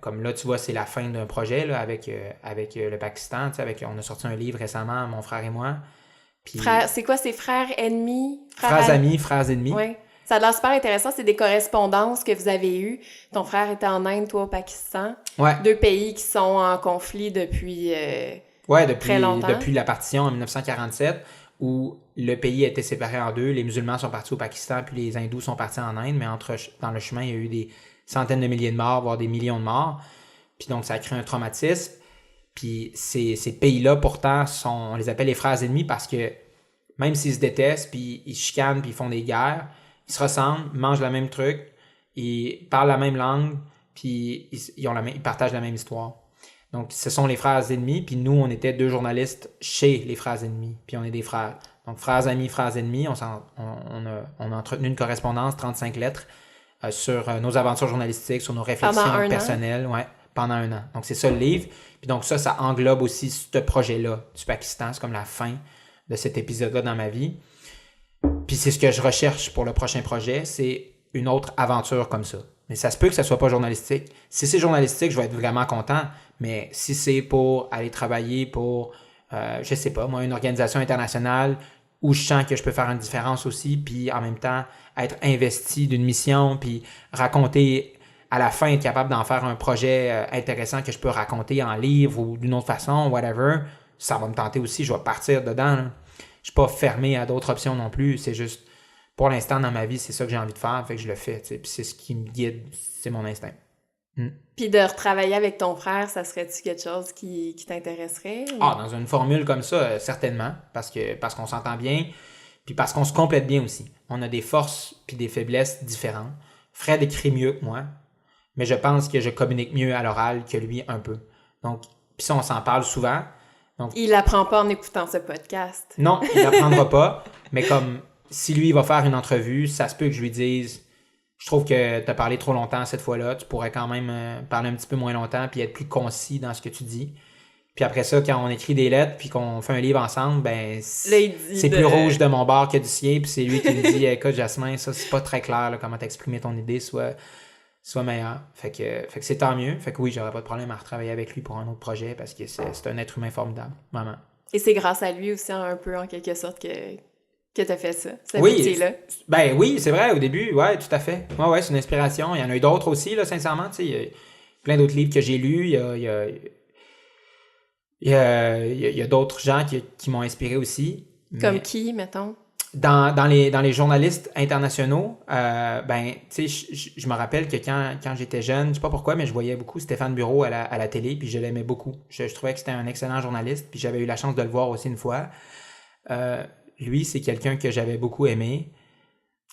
Comme là, tu vois, c'est la fin d'un projet là, avec le Pakistan. On a sorti un livre récemment, mon frère et moi. Puis, c'est quoi, c'est frères ennemis? Frères amis, frères ennemis. Oui. Ça a l'air super intéressant. C'est des correspondances que vous avez eues. Ton frère était en Inde, toi au Pakistan. Ouais. 2 pays qui sont en conflit depuis très longtemps. Depuis la partition en 1947, où le pays a été séparé en deux. Les musulmans sont partis au Pakistan, puis les hindous sont partis en Inde. Mais dans le chemin, il y a eu des centaines de milliers de morts, voire des millions de morts. Puis donc, ça a créé un traumatisme. Puis ces pays-là, pourtant, on les appelle les frères ennemis parce que même s'ils se détestent, puis ils se chicanent, puis ils font des guerres, ils se ressemblent, mangent le même truc, ils parlent la même langue, puis ils partagent la même histoire. Donc, ce sont les frères ennemis, puis nous, on était 2 journalistes chez les frères ennemis, puis on est des frères. Donc, frères amis, frères ennemis, on a entretenu une correspondance, 35 lettres, sur nos aventures journalistiques, sur nos réflexions personnelles, pendant 1 an. Donc, c'est ça le livre. Puis donc, ça englobe aussi ce projet-là du Pakistan. C'est comme la fin de cet épisode-là dans ma vie. Puis c'est ce que je recherche pour le prochain projet, c'est une autre aventure comme ça. Mais ça se peut que ça soit pas journalistique. Si c'est journalistique, je vais être vraiment content. Mais si c'est pour aller travailler pour, je sais pas, moi, une organisation internationale où je sens que je peux faire une différence aussi, puis en même temps, être investi d'une mission, puis raconter à la fin, être capable d'en faire un projet intéressant que je peux raconter en livre ou d'une autre façon, whatever, ça va me tenter aussi, je vais partir dedans. Là. Je suis pas fermé à d'autres options non plus, c'est juste, pour l'instant dans ma vie, c'est ça que j'ai envie de faire, fait que je le fais, puis c'est ce qui me guide, c'est mon instinct. Puis de retravailler avec ton frère, ça serait-tu quelque chose qui t'intéresserait? Ou... dans une formule comme ça, certainement, parce qu'on s'entend bien, puis parce qu'on se complète bien aussi. On a des forces puis des faiblesses différentes. Fred écrit mieux que moi, mais je pense que je communique mieux à l'oral que lui un peu. Donc, puis ça, on s'en parle souvent. Donc, il apprend pas en écoutant ce podcast. Non, il n'apprendra pas, mais comme si lui va faire une entrevue, ça se peut que je lui dise « Je trouve que tu as parlé trop longtemps cette fois-là, tu pourrais quand même parler un petit peu moins longtemps puis être plus concis dans ce que tu dis. » Puis après ça, quand on écrit des lettres puis qu'on fait un livre ensemble, ben c'est plus rouge de mon bord que du sien, puis c'est lui qui me dit « Écoute, Jasmin, ça c'est pas très clair là, comment t'exprimer ton idée, soit meilleur. » Fait que c'est tant mieux. Fait que oui, j'aurais pas de problème à retravailler avec lui pour un autre projet parce que c'est un être humain formidable, vraiment. Et c'est grâce à lui aussi, un peu, en quelque sorte, que t'as fait ça, ce métier-là. Ben oui, c'est vrai, au début, ouais, tout à fait. Ouais, c'est une inspiration. Il y en a eu d'autres aussi, là, sincèrement, tu sais. Il y a plein d'autres livres que j'ai lus. Il y a d'autres gens qui m'ont inspiré aussi. Comme qui, mettons? Dans les journalistes internationaux, tu sais, je me rappelle que quand j'étais jeune, je sais pas pourquoi, mais je voyais beaucoup Stéphane Bureau à la télé, puis je l'aimais beaucoup. Je trouvais que c'était un excellent journaliste, puis j'avais eu la chance de le voir aussi une fois. Lui, c'est quelqu'un que j'avais beaucoup aimé.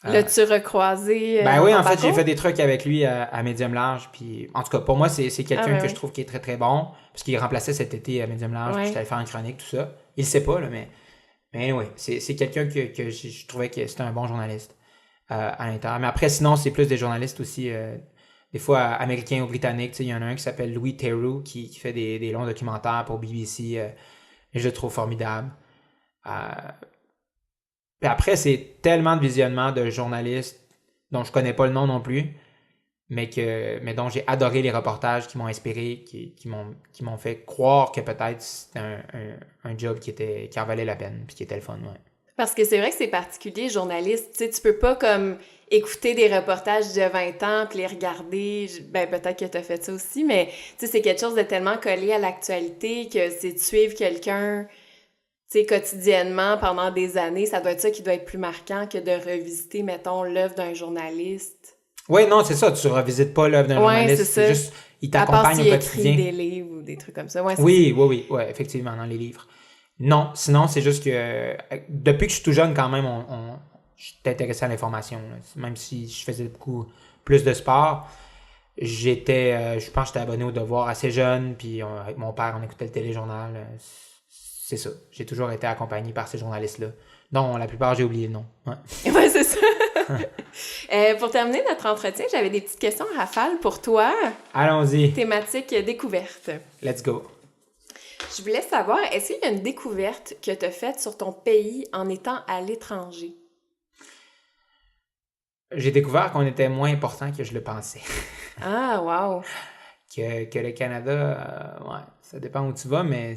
L'as-tu recroisé? Oui, en fait, j'ai fait des trucs avec lui à Médium Large, puis en tout cas, pour moi, c'est quelqu'un que je trouve qui est très, très bon, parce qu'il remplaçait cet été à Médium Large, puis j'étais allé faire une chronique, tout ça. Il le sait pas, là, mais oui, c'est quelqu'un que je trouvais que c'était un bon journaliste à l'intérieur. Mais après, sinon, c'est plus des journalistes aussi, des fois américains ou britanniques. Il y en a un qui s'appelle Louis Theroux qui fait des longs documentaires pour BBC. Et je le trouve formidable. Puis après, c'est tellement de visionnements de journalistes dont je connais pas le nom non plus, mais dont j'ai adoré les reportages qui m'ont inspiré, qui m'ont fait croire que peut-être c'était un job qui en valait la peine puis qui était le fun, ouais. Parce que c'est vrai que c'est particulier, journaliste. Tu sais, tu peux pas comme écouter des reportages de 20 ans puis les regarder. Ben, peut-être que tu as fait ça aussi, mais tu sais, c'est quelque chose de tellement collé à l'actualité que c'est de suivre quelqu'un, tu sais, quotidiennement pendant des années. Ça doit être ça qui doit être plus marquant que de revisiter, mettons, l'œuvre d'un journaliste. Oui, non, c'est ça. Tu revisites pas l'œuvre d'un journaliste. C'est juste, il t'accompagne au quotidien. Écrit des livres ou des trucs comme ça. Ouais, oui, effectivement, dans les livres. Non, sinon, c'est juste que depuis que je suis tout jeune, quand même, j'étais intéressé à l'information. Là. Même si je faisais beaucoup plus de sport, je pense que j'étais abonné au Devoir assez jeune, puis avec mon père, on écoutait le téléjournal. C'est ça. J'ai toujours été accompagné par ces journalistes-là. Non, la plupart, j'ai oublié le nom. Ouais, c'est ça. Pour terminer notre entretien, j'avais des petites questions à rafale pour toi. Allons-y. Thématique découverte. Let's go. Je voulais savoir, est-ce qu'il y a une découverte que tu as faite sur ton pays en étant à l'étranger? J'ai découvert qu'on était moins important que je le pensais. Ah, wow! Que le Canada, ouais, ça dépend où tu vas, mais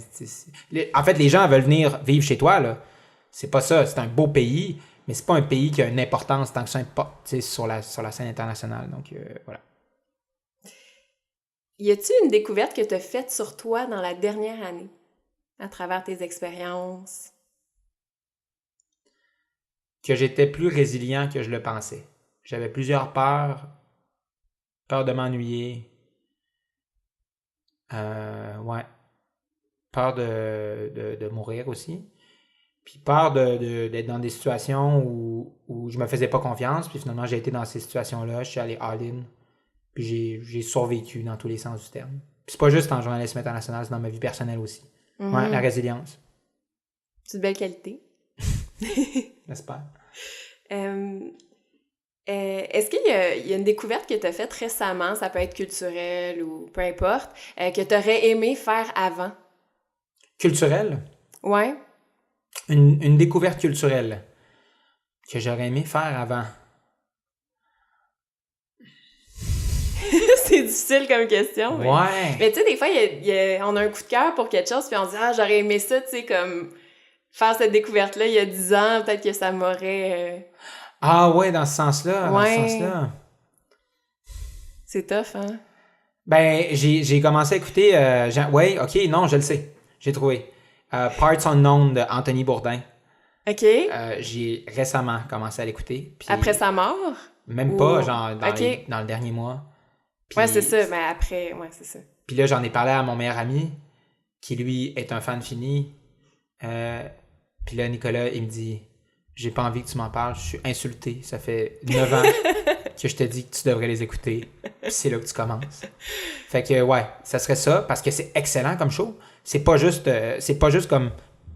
en fait, les gens veulent venir vivre chez toi, là. C'est pas ça, c'est un beau pays, mais c'est pas un pays qui a une importance tant que ça sur la scène internationale. Donc, voilà. Y a-t-il une découverte que tu as faite sur toi dans la dernière année, à travers tes expériences? Que j'étais plus résilient que je le pensais. J'avais plusieurs peurs. Peur de m'ennuyer. Ouais. Peur de mourir aussi. Puis peur d'être dans des situations où je me faisais pas confiance. Puis finalement, j'ai été dans ces situations-là. Je suis allé all-in. Puis j'ai survécu dans tous les sens du terme. Puis c'est pas juste en journalisme international, c'est dans ma vie personnelle aussi. Mm-hmm. Ouais, la résilience. C'est une belle qualité. J'espère. Est-ce qu'il y a une découverte que tu as faite récemment, ça peut être culturel ou peu importe, que tu aurais aimé faire avant? Culturel? Ouais. Une découverte culturelle que j'aurais aimé faire avant. C'est difficile comme question. Mais... Ouais. Mais tu sais, des fois, on a un coup de cœur pour quelque chose, puis on se dit « Ah, j'aurais aimé ça, tu sais, comme faire cette découverte-là il y a 10 ans, peut-être que ça m'aurait... Ah ouais, dans ce sens-là, ouais. Dans ce sens-là. C'est tough, hein? Ben, j'ai commencé à écouter... ouais, OK, non, je le sais. J'ai trouvé. Parts Unknown de Anthony Bourdain. OK. J'ai récemment commencé à l'écouter. Puis après sa mort? Même pas, genre dans le dernier mois. Puis, ouais, c'est ça, mais après, ouais, c'est ça. Puis là, j'en ai parlé à mon meilleur ami, qui lui est un fan fini. Puis là, Nicolas, il me dit, j'ai pas envie que tu m'en parles, je suis insulté. Ça fait 9 ans que je te dis que tu devrais les écouter. Puis c'est là que tu commences. Fait que, ouais, ça serait ça, parce que c'est excellent comme show. C'est pas juste comme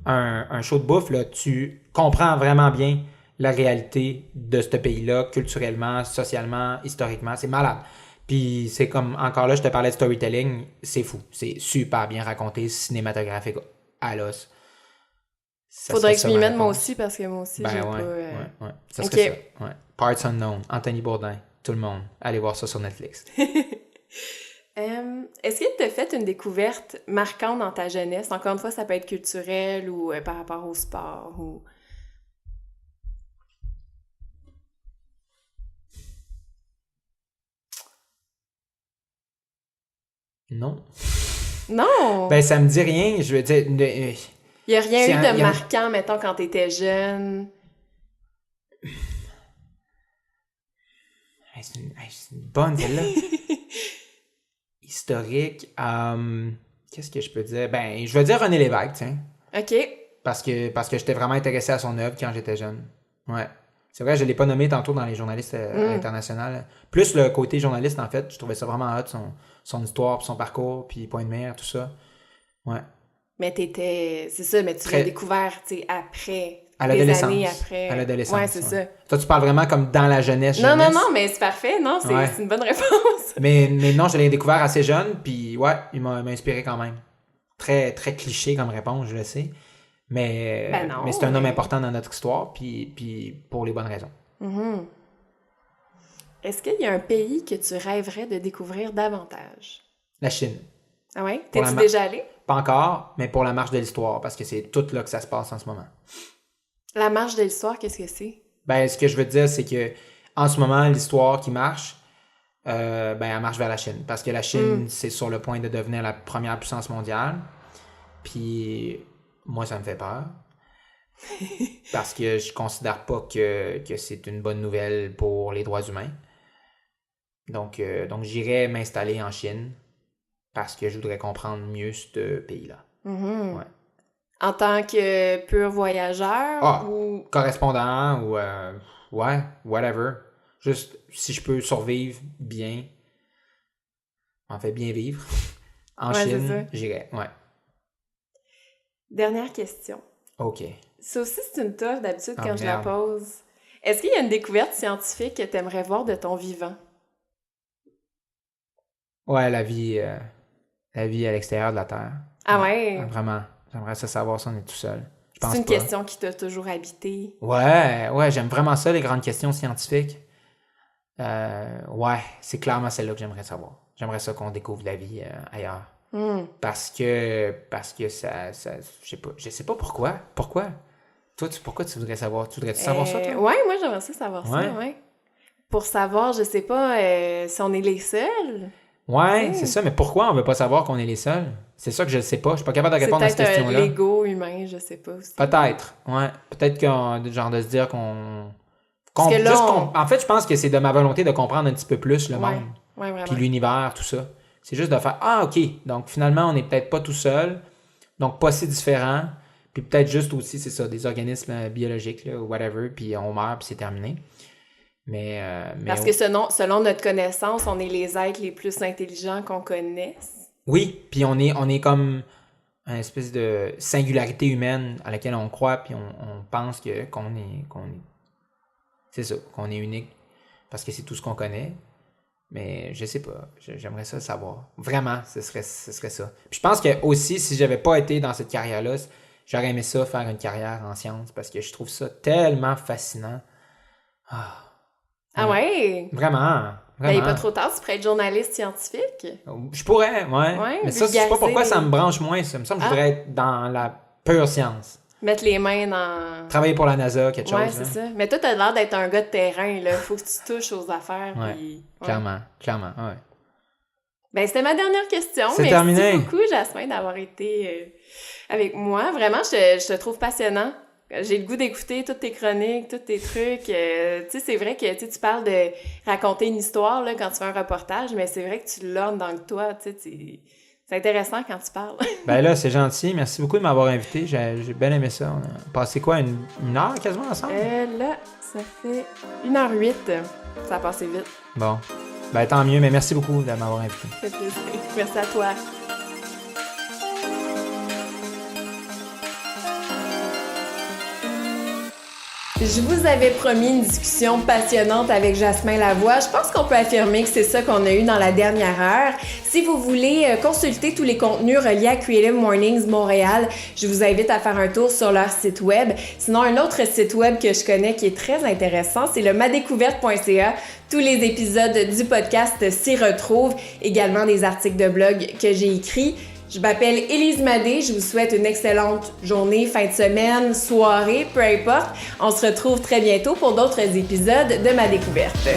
un show de bouffe, là. Tu comprends vraiment bien la réalité de ce pays-là, culturellement, socialement, historiquement. C'est malade. Puis c'est comme, encore là, je te parlais de storytelling, c'est fou. C'est super bien raconté, cinématographique à l'os. Faudrait que je m'y mette moi aussi, parce que moi aussi, j'ai ouais, pas... ouais. Ça serait ça. Ouais. Parts Unknown, Anthony Bourdain, tout le monde. Allez voir ça sur Netflix. Est-ce qu'il t'a fait une découverte marquante dans ta jeunesse? Encore une fois, ça peut être culturel ou par rapport au sport ou... Non. Non! Ben, ça me dit rien. Je veux dire... Il n'y a rien eu de marquant, mettons, quand t'étais jeune? C'est une bonne, celle-là. Historique. Qu'est-ce que je peux dire? Ben, je veux dire René Lévesque, tiens. OK. Parce que j'étais vraiment intéressé à son œuvre quand j'étais jeune. Ouais. C'est vrai, je ne l'ai pas nommé tantôt dans les journalistes internationaux. Plus le côté journaliste, en fait. Je trouvais ça vraiment hot, son histoire, puis son parcours, puis point de mire, tout ça. Ouais. Mais c'est ça, mais tu l'as découvert, tu sais, après. À l'adolescence. Des années après. À l'adolescence. Ouais, c'est ça. Toi, tu parles vraiment comme dans la jeunesse. Non, mais c'est parfait. Non, c'est une bonne réponse. mais non, je l'ai découvert assez jeune, puis ouais, il m'a inspiré quand même. Très, très cliché comme réponse, je le sais. Mais c'est un homme important dans notre histoire, puis pour les bonnes raisons. Mm-hmm. Est-ce qu'il y a un pays que tu rêverais de découvrir davantage? La Chine. Ah ouais? T'es-tu déjà allé? Pas encore, mais pour la marche de l'histoire, parce que c'est tout là que ça se passe en ce moment. La marche de l'histoire, qu'est-ce que c'est? Ben, ce que je veux te dire, c'est que en ce moment, l'histoire qui marche, elle marche vers la Chine. Parce que la Chine, c'est sur le point de devenir la première puissance mondiale. Puis, moi, ça me fait peur. Parce que je considère pas que c'est une bonne nouvelle pour les droits humains. Donc j'irai m'installer en Chine parce que je voudrais comprendre mieux ce pays-là. Mm-hmm. Ouais. En tant que pur voyageur ou... correspondant ou whatever. Juste si je peux survivre bien, en fait bien vivre, en Chine, j'irai. Ouais. Dernière question. OK. Ça aussi, c'est une toffe d'habitude quand je la pose. Est-ce qu'il y a une découverte scientifique que tu aimerais voir de ton vivant? Ouais, la vie à l'extérieur de la Terre. Ah ouais? Vraiment. J'aimerais ça savoir si on est tout seul. C'est une question qui t'a toujours habité. Ouais, j'aime vraiment ça, les grandes questions scientifiques. C'est clairement celle-là que j'aimerais savoir. J'aimerais ça qu'on découvre la vie ailleurs. Parce que ça je sais pas pourquoi. Pourquoi? Toi, pourquoi tu voudrais savoir? Tu voudrais savoir ça, toi? Ouais, moi, j'aimerais ça savoir ça, ouais. Pour savoir, je sais pas, si on est les seuls. Ouais, c'est ça, mais pourquoi on veut pas savoir qu'on est les seuls? C'est ça que je sais pas. Je suis pas capable de répondre à cette question-là. C'est peut-être l'ego humain, je sais pas aussi. Peut-être, ouais. Peut-être genre de se dire qu'on... En fait, je pense que c'est de ma volonté de comprendre un petit peu plus le monde. Ouais, vraiment. Puis l'univers, tout ça. C'est juste de faire « Ah, OK, donc finalement, on n'est peut-être pas tout seul, donc pas si différent. » Puis peut-être juste aussi, c'est ça, des organismes biologiques, là, ou whatever, puis on meurt, puis c'est terminé. Mais Parce que selon notre connaissance, on est les êtres les plus intelligents qu'on connaisse. Oui, puis on est comme une espèce de singularité humaine à laquelle on croit, puis on pense qu'on est... C'est ça, qu'on est unique, parce que c'est tout ce qu'on connaît. Mais je sais pas, j'aimerais ça savoir. Vraiment, ce serait ça. Puis je pense que aussi, si j'avais pas été dans cette carrière-là, j'aurais aimé ça, faire une carrière en sciences, parce que je trouve ça tellement fascinant. Ah ouais? Vraiment. Ben, il n'est pas trop tard, tu pourrais être journaliste scientifique. Je pourrais, ouais. Mais ça, je sais pas pourquoi ça me branche moins, ça. Il me semble que je voudrais être dans la pure science. Mettre les mains dans... Travailler pour la NASA, quelque chose. Ouais, c'est ça. Mais toi, t'as l'air d'être un gars de terrain, là. Faut que tu touches aux affaires. Ouais, puis... clairement, ouais. Ben, c'était ma dernière question. C'est terminé. Merci beaucoup, Jasmin, d'avoir été avec moi. Vraiment, je te trouve passionnant. J'ai le goût d'écouter toutes tes chroniques, tous tes trucs. Tu sais, c'est vrai que tu parles de raconter une histoire là, quand tu fais un reportage, mais c'est vrai que tu l'as dans toi. Tu sais, c'est intéressant quand tu parles. Ben là, c'est gentil. Merci beaucoup de m'avoir invité. J'ai bien aimé ça. On a passé quoi, une heure quasiment ensemble? Là, ça fait 1h08. Ça a passé vite. Bon. Ben tant mieux, mais merci beaucoup de m'avoir invité. Ça fait plaisir. Merci à toi. Je vous avais promis une discussion passionnante avec Jasmin Lavoie. Je pense qu'on peut affirmer que c'est ça qu'on a eu dans la dernière heure. Si vous voulez consulter tous les contenus reliés à Creative Mornings Montréal, je vous invite à faire un tour sur leur site web. Sinon, un autre site web que je connais qui est très intéressant, c'est le madécouverte.ca. Tous les épisodes du podcast s'y retrouvent, également des articles de blog que j'ai écrits. Je m'appelle Élise Madé, je vous souhaite une excellente journée, fin de semaine, soirée, peu importe. On se retrouve très bientôt pour d'autres épisodes de Ma Découverte.